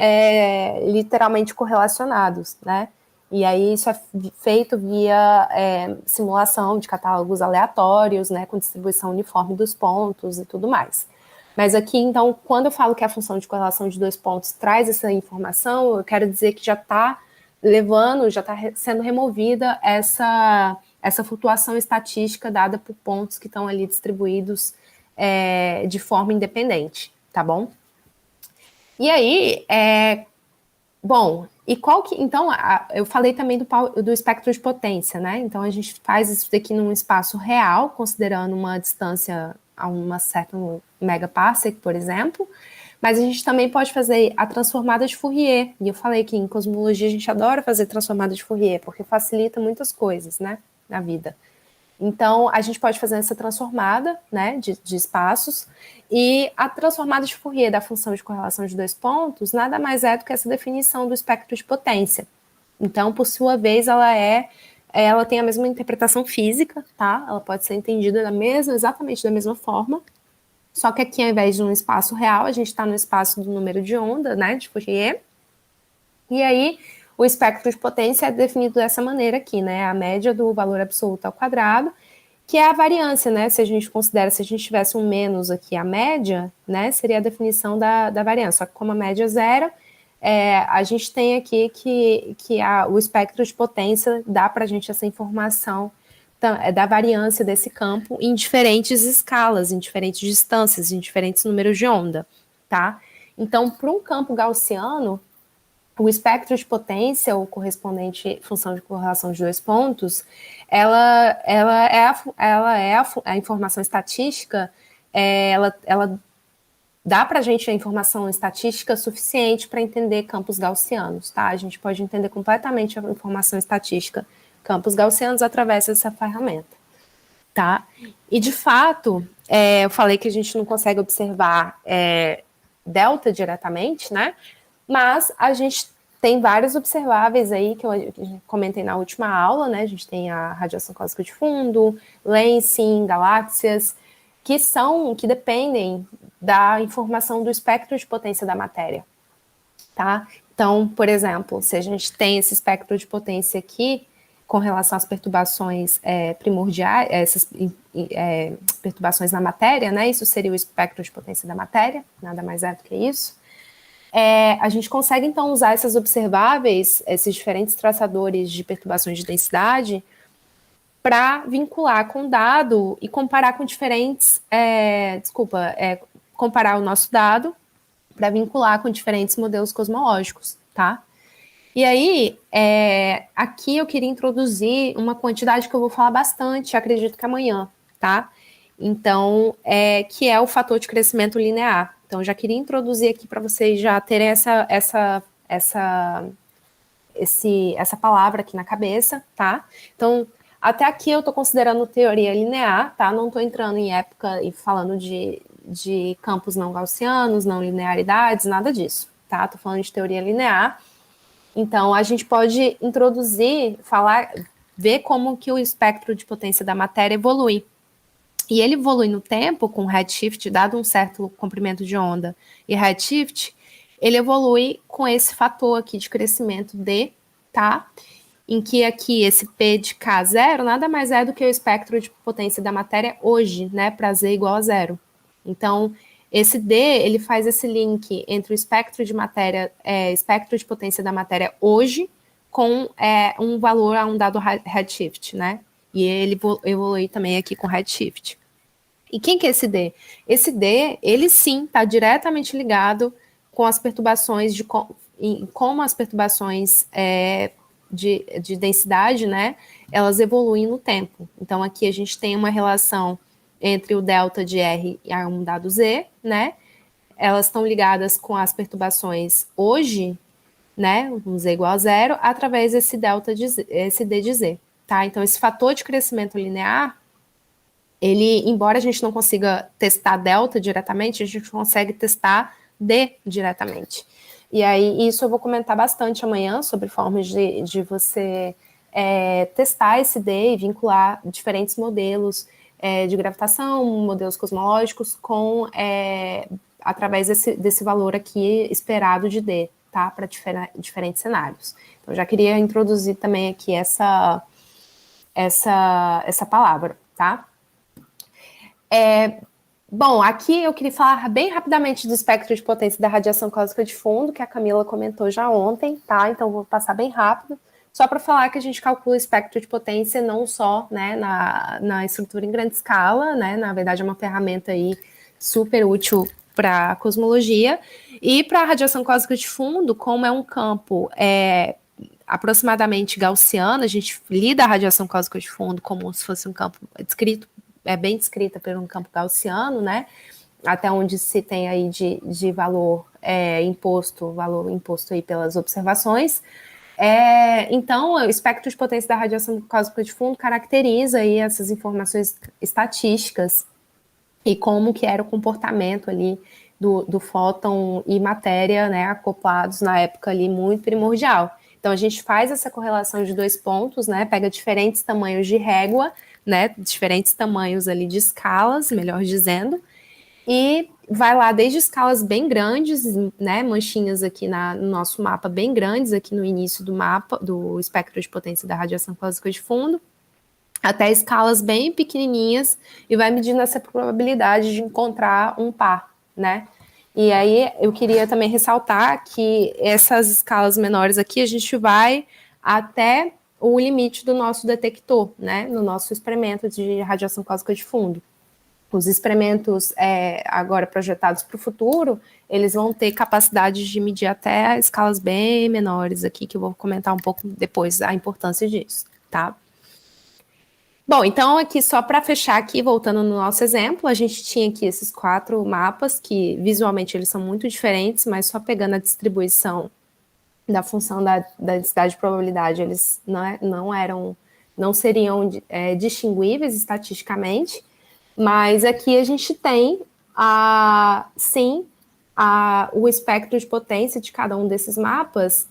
literalmente correlacionados, né? E aí isso é feito via simulação de catálogos aleatórios, né, com distribuição uniforme dos pontos e tudo mais. Mas aqui, então, quando eu falo que a função de correlação de dois pontos traz essa informação, eu quero dizer que já está sendo removida essa flutuação estatística dada por pontos que estão ali distribuídos de forma independente, tá bom? E aí, bom, e qual que... Então, eu falei também do espectro de potência, né? Então, a gente faz isso daqui num espaço real, considerando uma distância a uma certa megaparsec, por exemplo, mas a gente também pode fazer a transformada de Fourier, e eu falei que em cosmologia a gente adora fazer transformada de Fourier, porque facilita muitas coisas, né, na vida. Então, a gente pode fazer essa transformada, né, de espaços, e a transformada de Fourier da função de correlação de dois pontos nada mais é do que essa definição do espectro de potência. Então, por sua vez, ela tem a mesma interpretação física, tá? Ela pode ser entendida exatamente da mesma forma, só que aqui, ao invés de um espaço real, a gente está no espaço do número de onda, né, de Fourier, e aí o espectro de potência é definido dessa maneira aqui, né, a média do valor absoluto ao quadrado, que é a variância, né, se a gente tivesse um menos aqui, a média, né, seria a definição da variância, só que como a média é zero, a gente tem aqui que o espectro de potência dá para a gente essa informação da variância desse campo em diferentes escalas, em diferentes distâncias, em diferentes números de onda, tá? Então, para um campo gaussiano, o espectro de potência, ou correspondente função de correlação de dois pontos, ela é a informação estatística, ela dá para a gente a informação estatística suficiente para entender campos gaussianos, tá? A gente pode entender completamente a informação estatística campos gaussianos através dessa ferramenta, tá? E, de fato, eu falei que a gente não consegue observar delta diretamente, né? Mas a gente tem vários observáveis aí, que eu comentei na última aula, né? A gente tem a radiação cósmica de fundo, lensing, galáxias, que dependem da informação do espectro de potência da matéria, tá? Então, por exemplo, se a gente tem esse espectro de potência aqui, com relação às perturbações primordiais, essas perturbações na matéria, né? Isso seria o espectro de potência da matéria, nada mais é do que isso. A gente consegue, então, usar esses observáveis, esses diferentes traçadores de perturbações de densidade, para vincular com o dado e comparar com diferentes... comparar o nosso dado para vincular com diferentes modelos cosmológicos, tá? E aí, aqui eu queria introduzir uma quantidade que eu vou falar bastante, acredito que amanhã, tá? Então, que é o fator de crescimento linear. Então, já queria introduzir aqui para vocês já terem essa palavra aqui na cabeça, tá? Então, até aqui eu estou considerando teoria linear, tá? Não estou entrando em época e falando de campos não gaussianos, não linearidades, nada disso, tá? Estou falando de teoria linear. Então, a gente pode introduzir, ver como que o espectro de potência da matéria evolui. E ele evolui no tempo com redshift, dado um certo comprimento de onda e redshift, ele evolui com esse fator aqui de crescimento D, tá? Em que aqui esse P de K0 nada mais é do que o espectro de potência da matéria hoje, né? Para Z igual a zero. Então, esse D, ele faz esse link entre o espectro de matéria, espectro de potência da matéria hoje com um valor a um dado redshift, né? E ele evolui também aqui com redshift. E quem que é esse D? Esse D, ele sim está diretamente ligado com as perturbações como as perturbações de densidade, né? Elas evoluem no tempo. Então aqui a gente tem uma relação entre o delta de R e um dado Z, né? Elas estão ligadas com as perturbações hoje, né? Um Z igual a zero, através desse delta esse D de Z, tá? Então esse fator de crescimento linear, ele, embora a gente não consiga testar delta diretamente, a gente consegue testar D diretamente. E aí, isso eu vou comentar bastante amanhã, sobre formas de você testar esse D e vincular diferentes modelos de gravitação, modelos cosmológicos, através desse valor aqui esperado de D, tá? Para diferentes cenários. Então, já queria introduzir também aqui essa palavra, tá? Bom, aqui eu queria falar bem rapidamente do espectro de potência da radiação cósmica de fundo, que a Camila comentou já ontem, tá? Então vou passar bem rápido, só para falar que a gente calcula o espectro de potência não só, né, na estrutura em grande escala, né? Na verdade é uma ferramenta aí super útil para a cosmologia, e para a radiação cósmica de fundo, como é um campo aproximadamente gaussiano, a gente lida a radiação cósmica de fundo como se fosse um campo bem descrita por um campo gaussiano, né? Até onde se tem aí de valor imposto aí pelas observações. Então, o espectro de potência da radiação cósmica de fundo caracteriza aí essas informações estatísticas e como que era o comportamento ali do fóton e matéria, né, acoplados na época ali muito primordial. Então, a gente faz essa correlação de dois pontos, né, pega diferentes tamanhos de régua, né, diferentes tamanhos ali de escalas, melhor dizendo, e vai lá desde escalas bem grandes, né, manchinhas aqui no nosso mapa bem grandes, aqui no início do mapa, do espectro de potência da radiação cósmica de fundo, até escalas bem pequenininhas, e vai medindo essa probabilidade de encontrar um par, né. E aí eu queria também ressaltar que essas escalas menores aqui, a gente vai até o limite do nosso detector, né, no nosso experimento de radiação cósmica de fundo. Os experimentos agora projetados para o futuro, eles vão ter capacidade de medir até escalas bem menores aqui, que eu vou comentar um pouco depois a importância disso, tá? Bom, então aqui só para fechar aqui, voltando no nosso exemplo, a gente tinha aqui esses 4 mapas que visualmente eles são muito diferentes, mas só pegando a distribuição da função da densidade de probabilidade, eles não seriam distinguíveis estatisticamente, mas aqui a gente tem, sim, o espectro de potência de cada um desses mapas,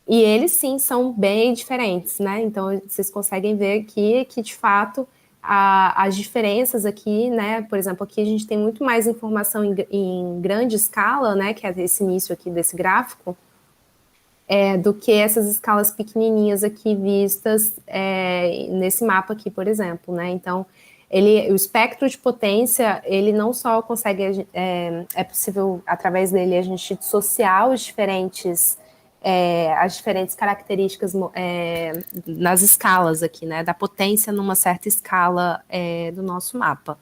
e eles sim são bem diferentes, né? Então vocês conseguem ver aqui que de fato as diferenças aqui, né? Por exemplo, aqui a gente tem muito mais informação em grande escala, né? Que é esse início aqui desse gráfico, do que essas escalas pequenininhas aqui vistas nesse mapa aqui, por exemplo, né? Então, o espectro de potência, ele não só consegue, é possível, através dele, a gente dissociar as diferentes características nas escalas aqui, né? Da potência numa certa escala do nosso mapa,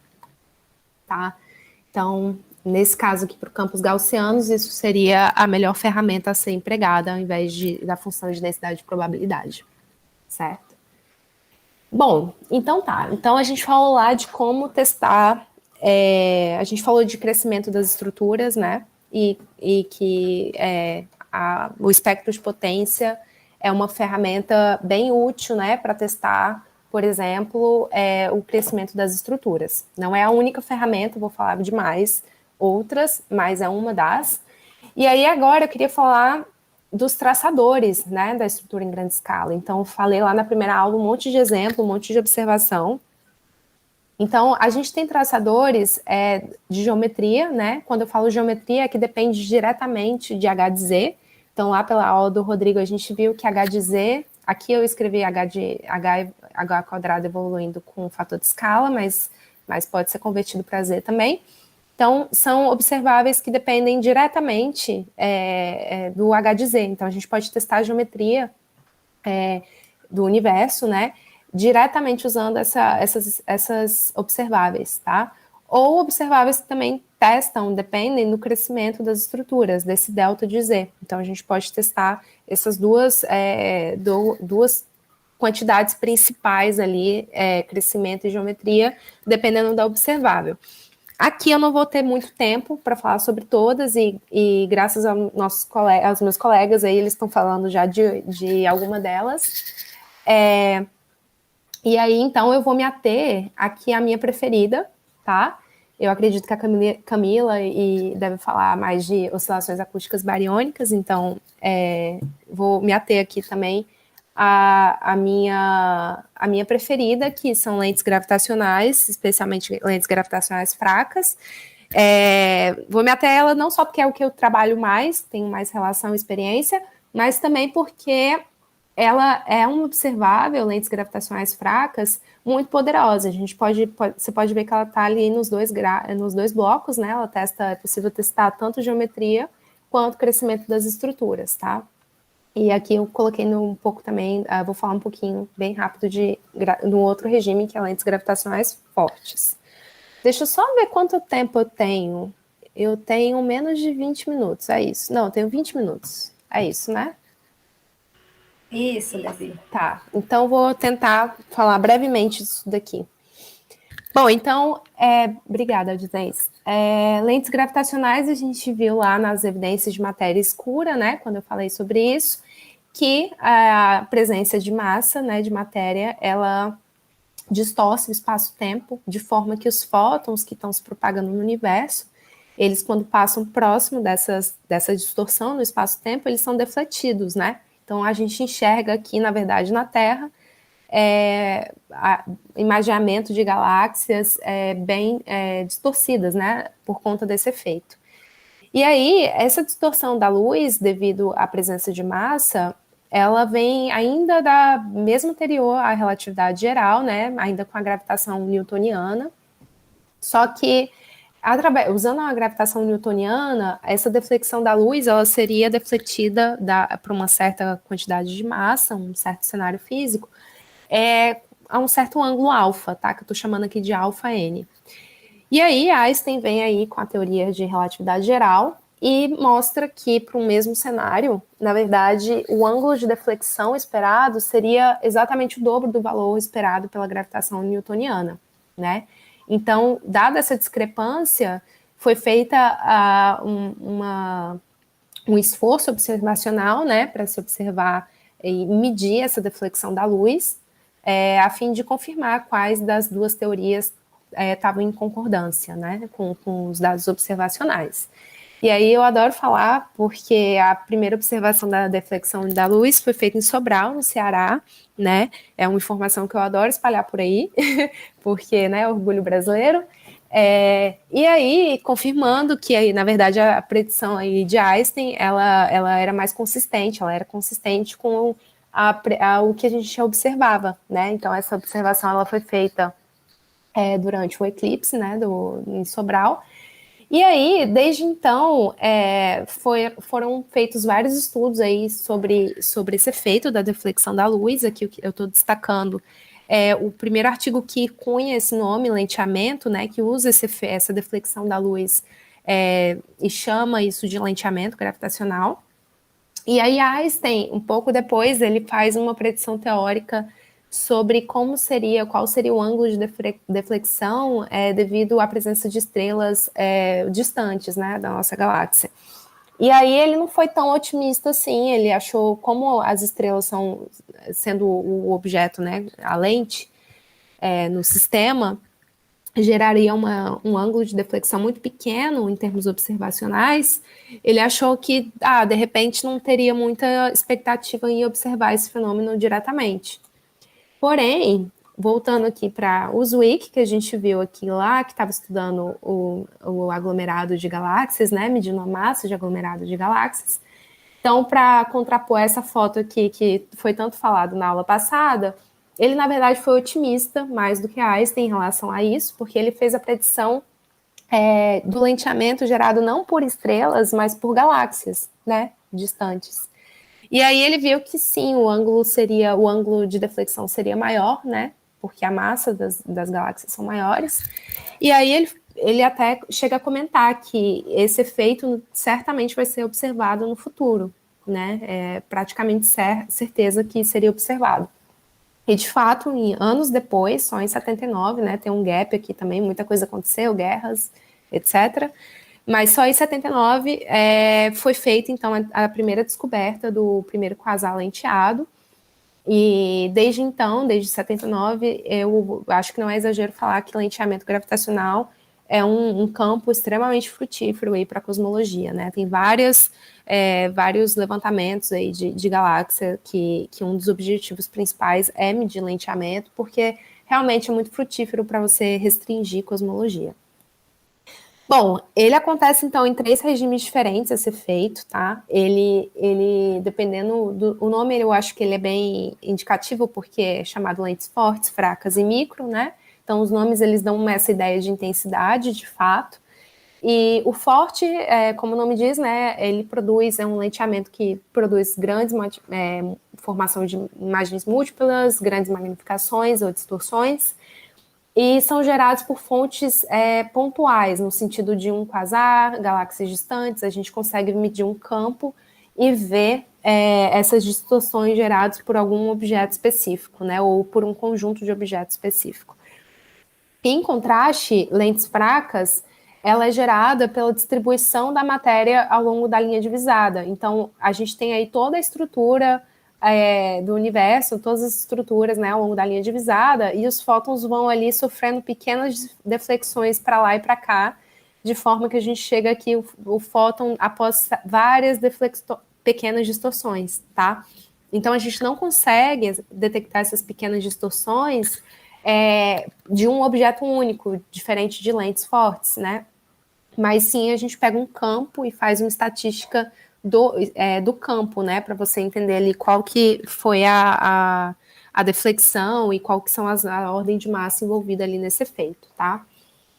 tá? Então, nesse caso aqui, para campos gaussianos, isso seria a melhor ferramenta a ser empregada, ao invés da função de densidade de probabilidade, certo? Bom, então tá. Então, a gente falou lá de como testar a gente falou de crescimento das estruturas, né? E que o espectro de potência é uma ferramenta bem útil, né, para testar, por exemplo, o crescimento das estruturas. Não é a única ferramenta, vou falar de mais outras, mas é uma das. E aí agora eu queria falar dos traçadores, né, da estrutura em grande escala. Então, falei lá na primeira aula um monte de exemplo, um monte de observação. Então, a gente tem traçadores de geometria, né? Quando eu falo geometria, é que depende diretamente de H de Z. Então, lá pela aula do Rodrigo, a gente viu que H de Z, aqui eu escrevi H quadrado evoluindo com o fator de escala, mas pode ser convertido para Z também. Então, são observáveis que dependem diretamente do H de Z. Então, a gente pode testar a geometria do universo, né, diretamente usando essas observáveis, tá? Ou observáveis que também dependem do crescimento das estruturas, desse delta de Z. Então, a gente pode testar essas duas quantidades principais ali, crescimento e geometria, dependendo da observável. Aqui eu não vou ter muito tempo para falar sobre todas, e graças aos meus colegas aí, eles estão falando já de alguma delas. E aí, então, eu vou me ater aqui à minha preferida, tá? Eu acredito que a Camila deve falar mais de oscilações acústicas bariônicas, então vou me ater aqui também à minha preferida, que são lentes gravitacionais, especialmente lentes gravitacionais fracas. Vou me ater a ela não só porque é o que eu trabalho mais, tenho mais relação e experiência, mas também porque ela é um observável, lentes gravitacionais fracas, muito poderosa. Você pode ver que ela está ali nos dois blocos, né? É possível testar tanto geometria quanto crescimento das estruturas, tá? E aqui eu coloquei um pouco também, vou falar um pouquinho bem rápido de um outro regime, que é lentes gravitacionais fortes. Deixa eu só ver quanto tempo eu tenho. Eu tenho menos de 20 minutos, é isso. Não, eu tenho 20 minutos. É isso, né? Isso, Gabi. Tá, então vou tentar falar brevemente disso daqui. Bom, então, obrigada, Disney. Lentes gravitacionais, a gente viu lá nas evidências de matéria escura, né, quando eu falei sobre isso, que a presença de massa, né, de matéria, ela distorce o espaço-tempo, de forma que os fótons que estão se propagando no universo, eles, quando passam próximo dessa distorção no espaço-tempo, eles são defletidos, né? Então, a gente enxerga aqui, na verdade, na Terra, imageamento de galáxias bem distorcidas, né? Por conta desse efeito. E aí, essa distorção da luz, devido à presença de massa, ela vem ainda mesmo anterior à relatividade geral, né? Ainda com a gravitação newtoniana. Só que usando a gravitação newtoniana, essa deflexão da luz, ela seria defletida para uma certa quantidade de massa, um certo cenário físico, a um certo ângulo alfa, tá? Que eu estou chamando aqui de alfa n. E aí, Einstein vem aí com a teoria de relatividade geral e mostra que, para um mesmo cenário, na verdade, o ângulo de deflexão esperado seria exatamente o dobro do valor esperado pela gravitação newtoniana, né? Então, dada essa discrepância, foi feita um esforço observacional, né, para se observar e medir essa deflexão da luz, a fim de confirmar quais das duas teorias estavam em concordância, né, com os dados observacionais. E aí eu adoro falar, porque a primeira observação da deflexão da luz foi feita em Sobral, no Ceará, né? É uma informação que eu adoro espalhar por aí, porque, né, orgulho brasileiro. E aí, confirmando que, aí, na verdade, a predição aí de Einstein, ela era mais consistente, ela era consistente com o que a gente observava, né? Então, essa observação, ela foi feita durante o eclipse, né, em Sobral. E aí, desde então, foram feitos vários estudos aí sobre esse efeito da deflexão da luz. Aqui eu estou destacando o primeiro artigo que cunha esse nome, lenteamento, né, que usa essa deflexão da luz e chama isso de lenteamento gravitacional. E aí Einstein, um pouco depois, ele faz uma predição teórica sobre qual seria o ângulo de deflexão devido à presença de estrelas distantes, né, da nossa galáxia. E aí ele não foi tão otimista assim, ele achou, como as estrelas são, sendo o objeto, né, a lente no sistema, geraria um ângulo de deflexão muito pequeno em termos observacionais. Ele achou que, de repente, não teria muita expectativa em observar esse fenômeno diretamente. Porém, voltando aqui para o Zwick, que a gente viu aqui lá, que estava estudando o aglomerado de galáxias, né, medindo a massa de aglomerado de galáxias. Então, para contrapor essa foto aqui, que foi tanto falado na aula passada, ele, na verdade, foi otimista, mais do que Einstein em relação a isso, porque ele fez a predição do lenteamento gerado não por estrelas, mas por galáxias, né, distantes. E aí ele viu que sim, o ângulo de deflexão seria maior, né? Porque a massa das galáxias são maiores. E aí ele até chega a comentar que esse efeito certamente vai ser observado no futuro, né? É praticamente certeza que seria observado. E de fato, anos depois, só em 79, né? Tem um gap aqui também, muita coisa aconteceu, guerras, etc. Mas só em 79 foi feita, então, a primeira descoberta do primeiro quasar lenteado. E desde então, desde 79, eu acho que não é exagero falar que lenteamento gravitacional é um campo extremamente frutífero para a cosmologia, né? Tem vários levantamentos aí de galáxia que um dos objetivos principais é medir lenteamento, porque realmente é muito frutífero para você restringir cosmologia. Bom, ele acontece, então, em 3 regimes diferentes, esse efeito, tá? Ele dependendo o nome, eu acho que ele é bem indicativo, porque é chamado lentes fortes, fracas e micro, né? Então, os nomes, eles dão essa ideia de intensidade, de fato. E o forte, como o nome diz, né? Ele é um lenteamento que produz formação de imagens múltiplas, grandes magnificações ou distorções, e são gerados por fontes pontuais, no sentido de um quasar, galáxias distantes, a gente consegue medir um campo e ver essas distorções geradas por algum objeto específico, né, ou por um conjunto de objetos específico. Em contraste, lentes fracas, ela é gerada pela distribuição da matéria ao longo da linha divisada. Então, a gente tem aí toda a estrutura do universo, todas as estruturas, né, ao longo da linha divisada, e os fótons vão ali sofrendo pequenas deflexões para lá e para cá, de forma que a gente chega aqui, o fóton, após várias pequenas distorções, tá? Então, a gente não consegue detectar essas pequenas distorções de um objeto único, diferente de lentes fortes, né? Mas sim, a gente pega um campo e faz uma estatística do campo, né, para você entender ali qual que foi a deflexão e qual que são a ordem de massa envolvida ali nesse efeito, tá?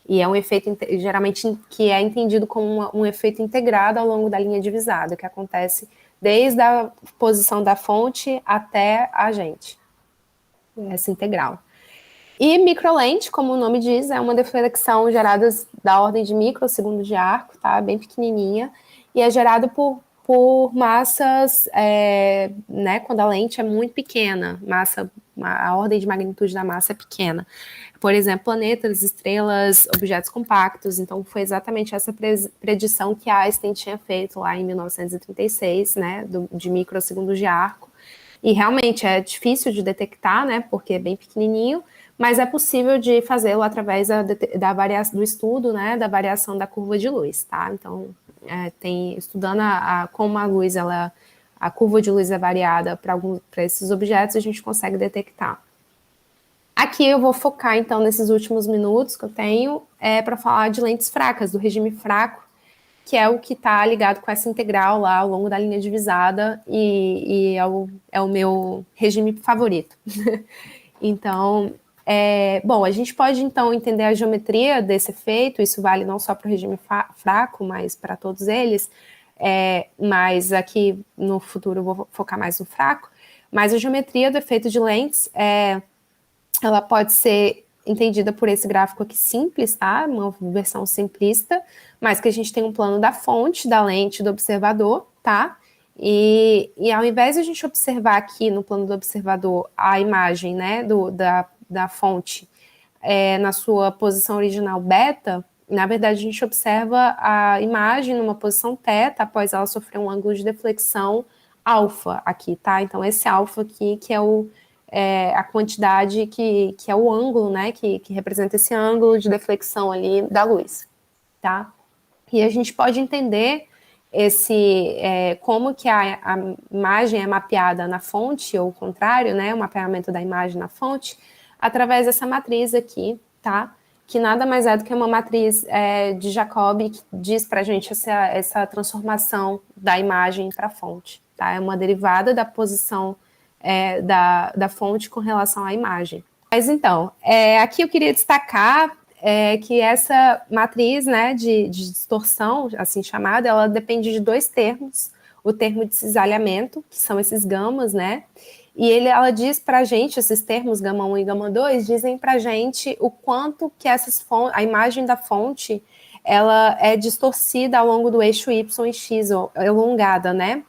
E é um efeito, geralmente, que é entendido como um efeito integrado ao longo da linha divisada, que acontece desde a posição da fonte até a gente, essa integral. E microlente, como o nome diz, é uma deflexão gerada da ordem de microsegundo de arco, tá? Bem pequenininha, e é gerado por massas, né, quando a lente é muito pequena, a ordem de magnitude da massa é pequena. Por exemplo, planetas, estrelas, objetos compactos. Então, foi exatamente essa predição que Einstein tinha feito lá em 1936, né, de microsegundos de arco. E realmente é difícil de detectar, né, porque é bem pequenininho, mas é possível de fazê-lo através do estudo, né, da variação da curva de luz, tá? Então, estudando como a curva de luz é variada para esses objetos, a gente consegue detectar. Aqui eu vou focar, então, nesses últimos minutos que eu tenho, para falar de lentes fracas, do regime fraco, que é o que está ligado com essa integral lá ao longo da linha divisada, e é o meu regime favorito. Então, bom, a gente pode, então, entender a geometria desse efeito, isso vale não só para o regime fraco, mas para todos eles, mas aqui no futuro eu vou focar mais no fraco, mas a geometria do efeito de lentes, ela pode ser entendida por esse gráfico aqui simples, tá? Uma versão simplista, mas que a gente tem um plano da fonte, da lente, do observador, tá? E ao invés de a gente observar aqui no plano do observador a imagem, né, da fonte na sua posição original beta, na verdade a gente observa a imagem numa posição teta após ela sofrer um ângulo de deflexão alfa aqui, tá? Então esse alfa aqui que é a quantidade que é o ângulo, né, que representa esse ângulo de deflexão ali da luz, tá? E a gente pode entender como que a imagem é mapeada na fonte, ou o contrário, né, o mapeamento da imagem na fonte, através dessa matriz aqui, tá? Que nada mais é do que uma matriz de Jacobi que diz para a gente essa transformação da imagem para a fonte, tá? É uma derivada da posição da fonte com relação à imagem. Mas então, aqui eu queria destacar que essa matriz, né, de distorção, assim chamada, ela depende de dois termos. O termo de cisalhamento, que são esses gamas, né, e ela diz para a gente, esses termos, gama 1 e gama 2, dizem para a gente o quanto que a imagem da fonte, ela é distorcida ao longo do eixo Y e X, ou elongada, né,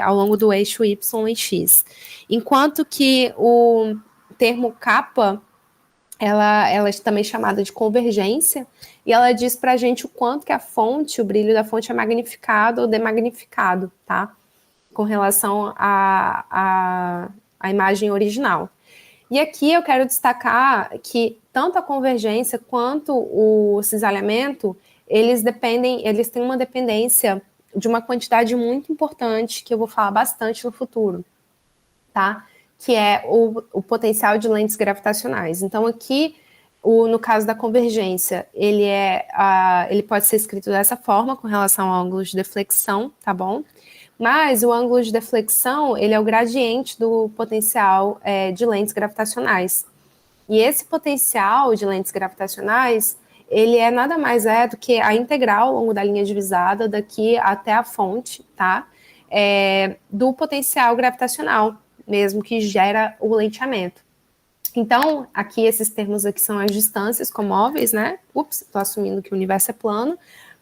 ao longo do eixo Y e X. Enquanto que o termo kappa, ela é também chamada de convergência, e ela diz para a gente o quanto que o brilho da fonte é magnificado ou demagnificado, tá? Com relação à imagem original. E aqui eu quero destacar que tanto a convergência quanto o cisalhamento, eles têm uma dependência de uma quantidade muito importante, que eu vou falar bastante no futuro, tá? Que é o potencial de lentes gravitacionais. Então, aqui, no caso da convergência, ele pode ser escrito dessa forma, com relação ao ângulo de deflexão, tá bom? Mas o ângulo de deflexão, ele é o gradiente do potencial de lentes gravitacionais. E esse potencial de lentes gravitacionais, ele nada mais do que a integral ao longo da linha divisada, daqui até a fonte, tá? Do potencial gravitacional, mesmo que gera o lenteamento. Então, aqui esses termos aqui são as distâncias comóveis, né? Ups, estou assumindo que o universo é plano.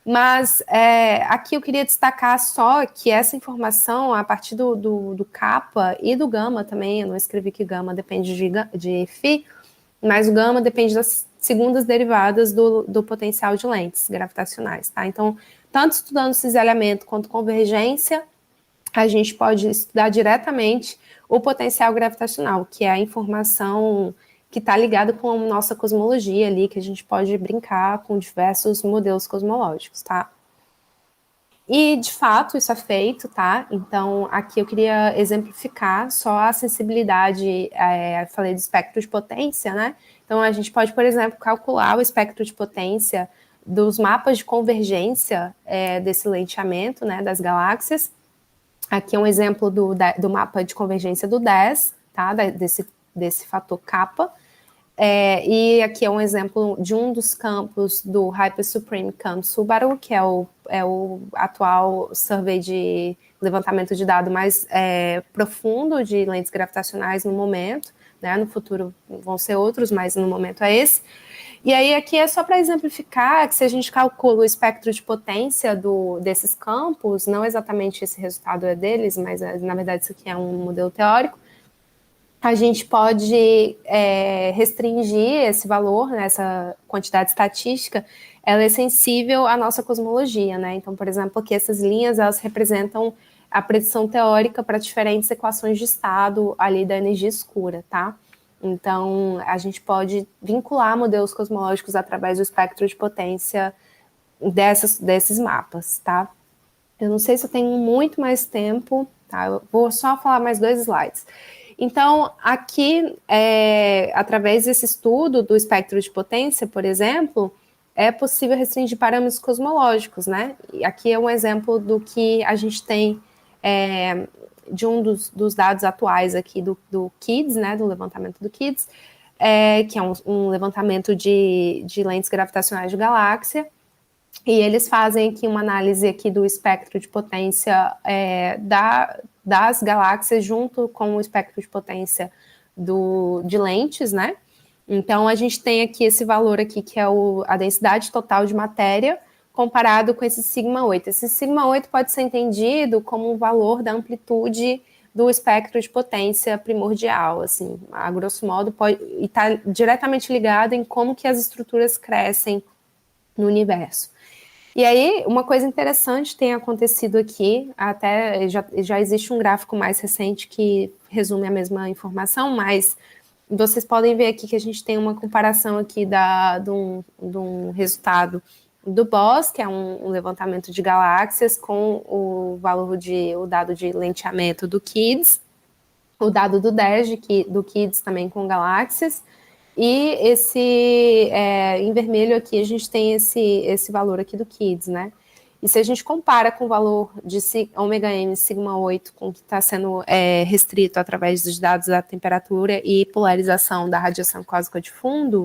Mas aqui eu queria destacar só que essa informação, a partir do kappa e do gama também, eu não escrevi que gama depende de φ, mas o gama depende das segundas derivadas do potencial de lentes gravitacionais, tá? Então, tanto estudando cisalhamento quanto convergência, a gente pode estudar diretamente o potencial gravitacional, que é a informação que está ligada com a nossa cosmologia ali, que a gente pode brincar com diversos modelos cosmológicos, tá? E, de fato, isso é feito, tá? Então, aqui eu queria exemplificar só a sensibilidade, falei do espectro de potência, né? Então, a gente pode, por exemplo, calcular o espectro de potência dos mapas de convergência desse lenteamento, né, das galáxias. Aqui é um exemplo do mapa de convergência do 10, tá? Desse fator kappa. E aqui é um exemplo de um dos campos do Hyper Supreme Camp Subaru, que é o atual survey de levantamento de dados mais profundo de lentes gravitacionais no momento, né? No futuro vão ser outros, mas no momento é esse. E aí aqui é só para exemplificar que se a gente calcula o espectro de potência desses campos, não exatamente esse resultado é deles, mas na verdade isso aqui é um modelo teórico, a gente pode restringir esse valor, né, essa quantidade estatística, ela é sensível à nossa cosmologia, né? Então, por exemplo, aqui essas linhas, elas representam a predição teórica para diferentes equações de estado ali da energia escura, tá? Então, a gente pode vincular modelos cosmológicos através do espectro de potência desses mapas, tá? Eu não sei se eu tenho muito mais tempo, tá? Eu vou só falar mais 2 slides. Então, aqui, através desse estudo do espectro de potência, por exemplo, é possível restringir parâmetros cosmológicos, né? E aqui é um exemplo do que a gente tem de um dos dados atuais aqui do KIDS, né, do levantamento do KIDS, que é um levantamento de lentes gravitacionais de galáxia, e eles fazem aqui uma análise aqui do espectro de potência das galáxias junto com o espectro de potência de lentes, né? Então, a gente tem aqui esse valor aqui, que é a densidade total de matéria comparado com esse sigma 8. Esse sigma 8 pode ser entendido como um valor da amplitude do espectro de potência primordial, assim, a grosso modo, e está diretamente ligado em como que as estruturas crescem no universo. E aí, uma coisa interessante tem acontecido aqui, até já existe um gráfico mais recente que resume a mesma informação, mas vocês podem ver aqui que a gente tem uma comparação aqui de um resultado do BOSS, que é um levantamento de galáxias, com o dado de lenteamento do KIDS, o dado do DERJ, do KIDS também com galáxias, e em vermelho aqui a gente tem esse valor aqui do KIDS, né? E se a gente compara com o valor de ômega M sigma 8, com o que está sendo restrito através dos dados da temperatura e polarização da radiação cósmica de fundo,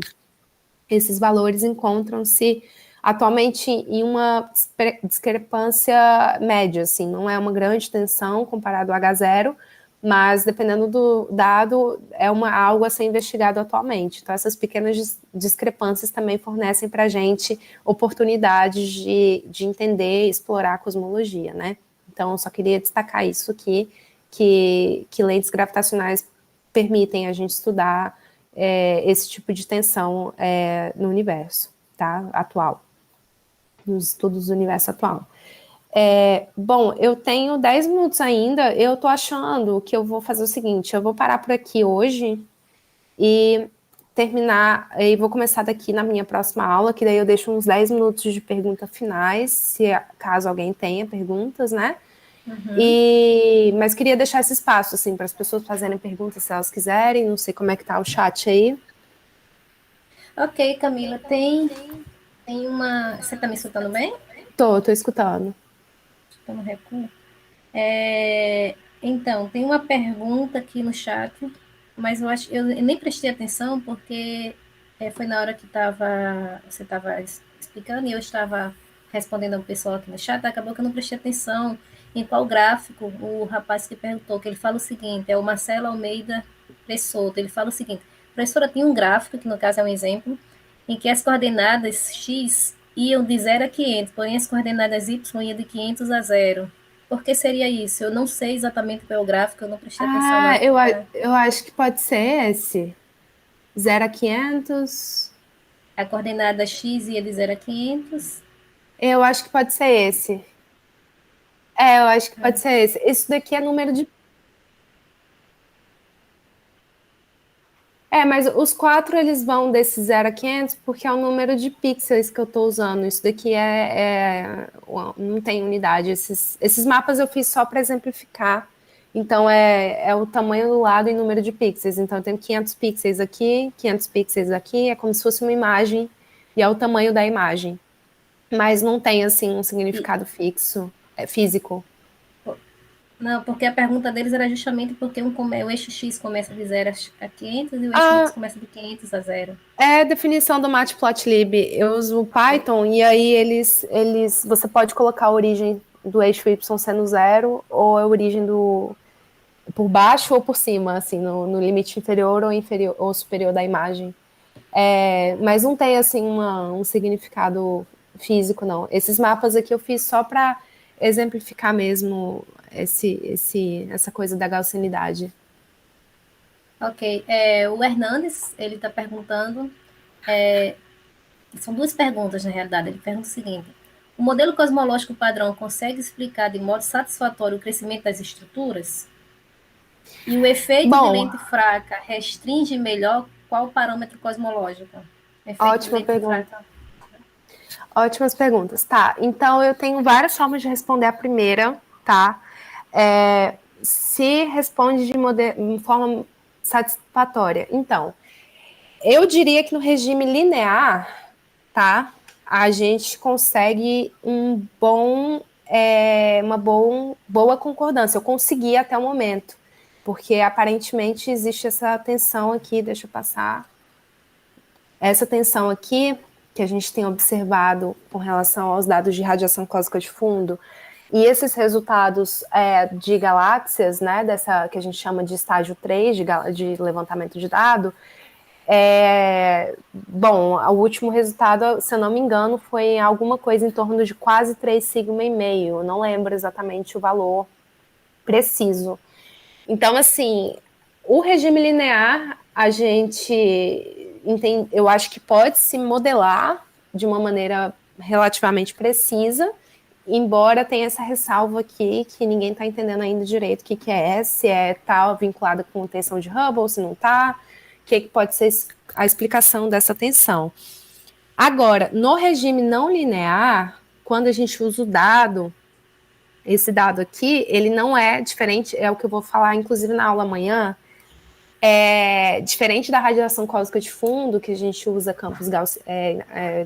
esses valores encontram-se atualmente em uma discrepância média, assim, não é uma grande tensão comparado ao H0, mas dependendo do dado, algo a ser investigado atualmente. Então, essas pequenas discrepâncias também fornecem para a gente oportunidades de entender e explorar a cosmologia, né? Então, eu só queria destacar isso aqui, que lentes gravitacionais permitem a gente estudar esse tipo de tensão no universo, tá? Atual, nos estudos do universo atual. Bom, eu tenho 10 minutos ainda, eu tô achando que eu vou fazer o seguinte, eu vou parar por aqui hoje e terminar, e vou começar daqui na minha próxima aula, que daí eu deixo uns 10 minutos de perguntas finais, caso alguém tenha perguntas, né? Mas queria deixar esse espaço, assim, para as pessoas fazerem perguntas se elas quiserem, não sei como é que tá o chat aí. Ok, Camila, tem uma... Você tá me escutando bem? Tô escutando. Tô no recuo. Então, tem uma pergunta aqui no chat, mas eu nem prestei atenção porque foi na hora que você estava explicando e eu estava respondendo ao pessoal aqui no chat, acabou que eu não prestei atenção em qual gráfico o rapaz que perguntou, que ele fala o seguinte, é o Marcelo Almeida Pressoto, ele fala o seguinte, professora, tem um gráfico, que no caso é um exemplo, em que as coordenadas x iam de 0 a 500, porém as coordenadas y iam de 500 a 0. Por que seria isso? Eu não sei exatamente qual é o gráfico, eu não prestei atenção na época. Eu acho que pode ser esse. 0 a 500. A coordenada x ia de 0 a 500. Eu acho que pode ser esse. Eu acho que pode ser esse. Isso daqui é número de... mas os 4 eles vão desse 0 a 500 porque é o número de pixels que eu estou usando. Isso daqui não tem unidade. Esses mapas eu fiz só para exemplificar. Então, é o tamanho do lado em número de pixels. Então, eu tenho 500 pixels aqui, 500 pixels aqui. É como se fosse uma imagem e é o tamanho da imagem. Mas não tem, assim, um significado físico. Não, porque a pergunta deles era justamente porque o eixo x começa de 0 a 500 e o eixo y começa de 500 a 0. É a definição do Matplotlib. Eu uso o Python e aí você pode colocar a origem do eixo y sendo 0 ou a origem por baixo ou por cima, assim, no limite inferior ou superior da imagem. Mas não tem, assim, um significado físico, não. Esses mapas aqui eu fiz só para exemplificar mesmo essa coisa da gaussianidade. Ok. O Hernandes, ele está perguntando... são duas perguntas, na realidade. Ele pergunta o seguinte. O modelo cosmológico padrão consegue explicar de modo satisfatório o crescimento das estruturas? E o efeito de lente fraca restringe melhor qual parâmetro cosmológico? Ótima pergunta. Ótimas perguntas. Tá, então eu tenho várias formas de responder a primeira, tá? Se responde de forma satisfatória. Então, eu diria que no regime linear, tá? A gente consegue uma boa concordância. Eu consegui até o momento, porque aparentemente existe essa tensão aqui, deixa eu passar. Essa tensão aqui, que a gente tem observado com relação aos dados de radiação cósmica de fundo, e esses resultados de galáxias, né, dessa que a gente chama de estágio 3, de levantamento de dado, Bom, o último resultado, se eu não me engano, foi alguma coisa em torno de quase 3 sigma e meio. Eu não lembro exatamente o valor preciso. Então, assim, o regime linear, a gente entende, eu acho que pode se modelar de uma maneira relativamente precisa, embora tenha essa ressalva aqui que ninguém está entendendo ainda direito o que é, se está vinculada com tensão de Hubble, se não está, o que pode ser a explicação dessa tensão. Agora, no regime não linear, quando a gente usa o dado, esse dado aqui, ele não é diferente, é o que eu vou falar, inclusive, na aula amanhã, diferente da radiação cósmica de fundo, que a gente usa campos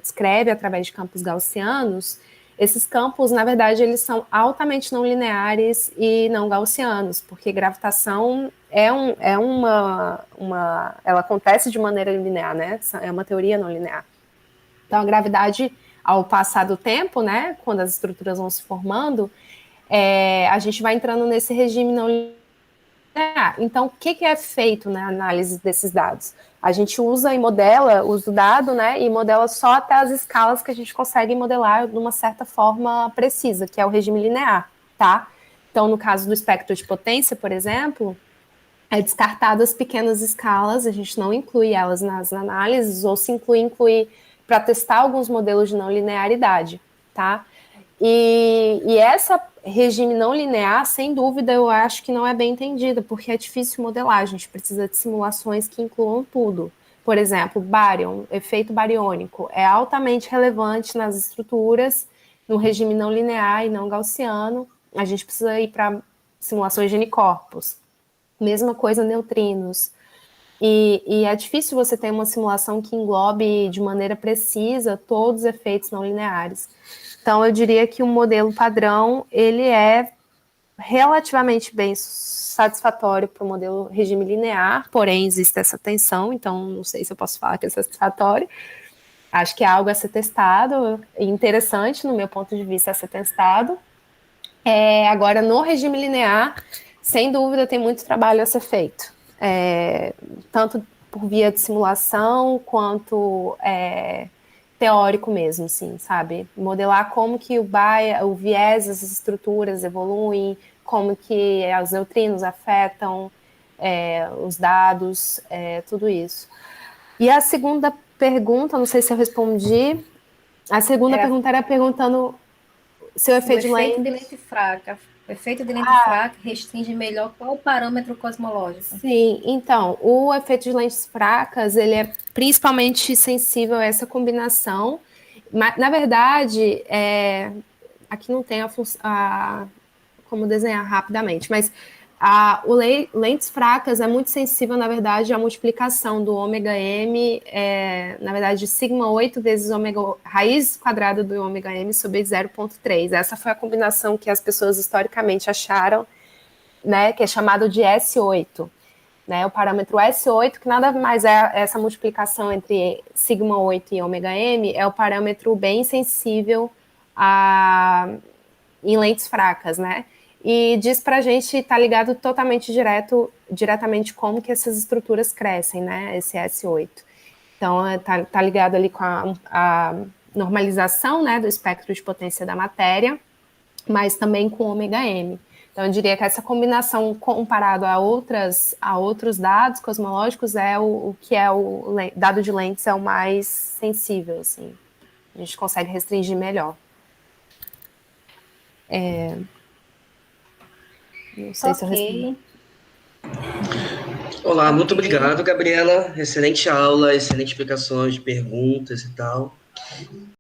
descreve através de campos gaussianos, esses campos, na verdade, eles são altamente não lineares e não gaussianos, porque gravitação ela acontece de maneira linear, né? É uma teoria não linear. Então, a gravidade, ao passar do tempo, né, quando as estruturas vão se formando, a gente vai entrando nesse regime não linear. Então, o que é feito na análise desses dados? A gente usa o dado, né, e modela só até as escalas que a gente consegue modelar de uma certa forma precisa, que é o regime linear, tá? Então, no caso do espectro de potência, por exemplo, é descartado as pequenas escalas, a gente não inclui elas nas análises, ou se inclui para testar alguns modelos de não linearidade, tá? E essa regime não linear, sem dúvida, eu acho que não é bem entendida, porque é difícil modelar, a gente precisa de simulações que incluam tudo. Por exemplo, bárion, efeito bariônico, é altamente relevante nas estruturas, no regime não linear e não gaussiano, a gente precisa ir para simulações de N-corpos. Mesma coisa neutrinos. E é difícil você ter uma simulação que englobe de maneira precisa todos os efeitos não lineares. Então, eu diria que o modelo padrão, ele é relativamente bem satisfatório para o modelo regime linear, porém existe essa tensão, então não sei se eu posso falar que é satisfatório. Acho que é algo a ser testado, interessante no meu ponto de vista a ser testado. Agora, no regime linear, sem dúvida, tem muito trabalho a ser feito. Tanto por via de simulação, quanto teórico mesmo, assim, sabe? Modelar como que o viés das estruturas evoluem, como que os neutrinos afetam os dados, tudo isso. E a segunda pergunta, não sei se eu respondi, a segunda pergunta era perguntando se o efeito de lente fraca. O efeito de lente fraca restringe melhor qual o parâmetro cosmológico? Sim, então, o efeito de lentes fracas, ele é principalmente sensível a essa combinação. Mas, na verdade, aqui não tem como desenhar rapidamente, mas lentes fracas é muito sensível, na verdade, à multiplicação do ômega m, na verdade, de sigma 8 vezes raiz quadrada do ômega m sobre 0,3. Essa foi a combinação que as pessoas historicamente acharam, né, que é chamado de S8. Né, o parâmetro S8, que nada mais é essa multiplicação entre sigma 8 e ômega m, é o parâmetro bem sensível em lentes fracas, né? E diz pra gente, tá ligado totalmente diretamente como que essas estruturas crescem, né? Esse S8. Então, tá ligado ali com a normalização, né, do espectro de potência da matéria, mas também com ômega m. Então, eu diria que essa combinação, comparado a outros dados cosmológicos, o que é o dado de lentes é o mais sensível, assim. A gente consegue restringir melhor. Não sei se eu respondi. Olá, muito obrigado, Gabriela. Excelente aula, excelente explicações, perguntas e tal.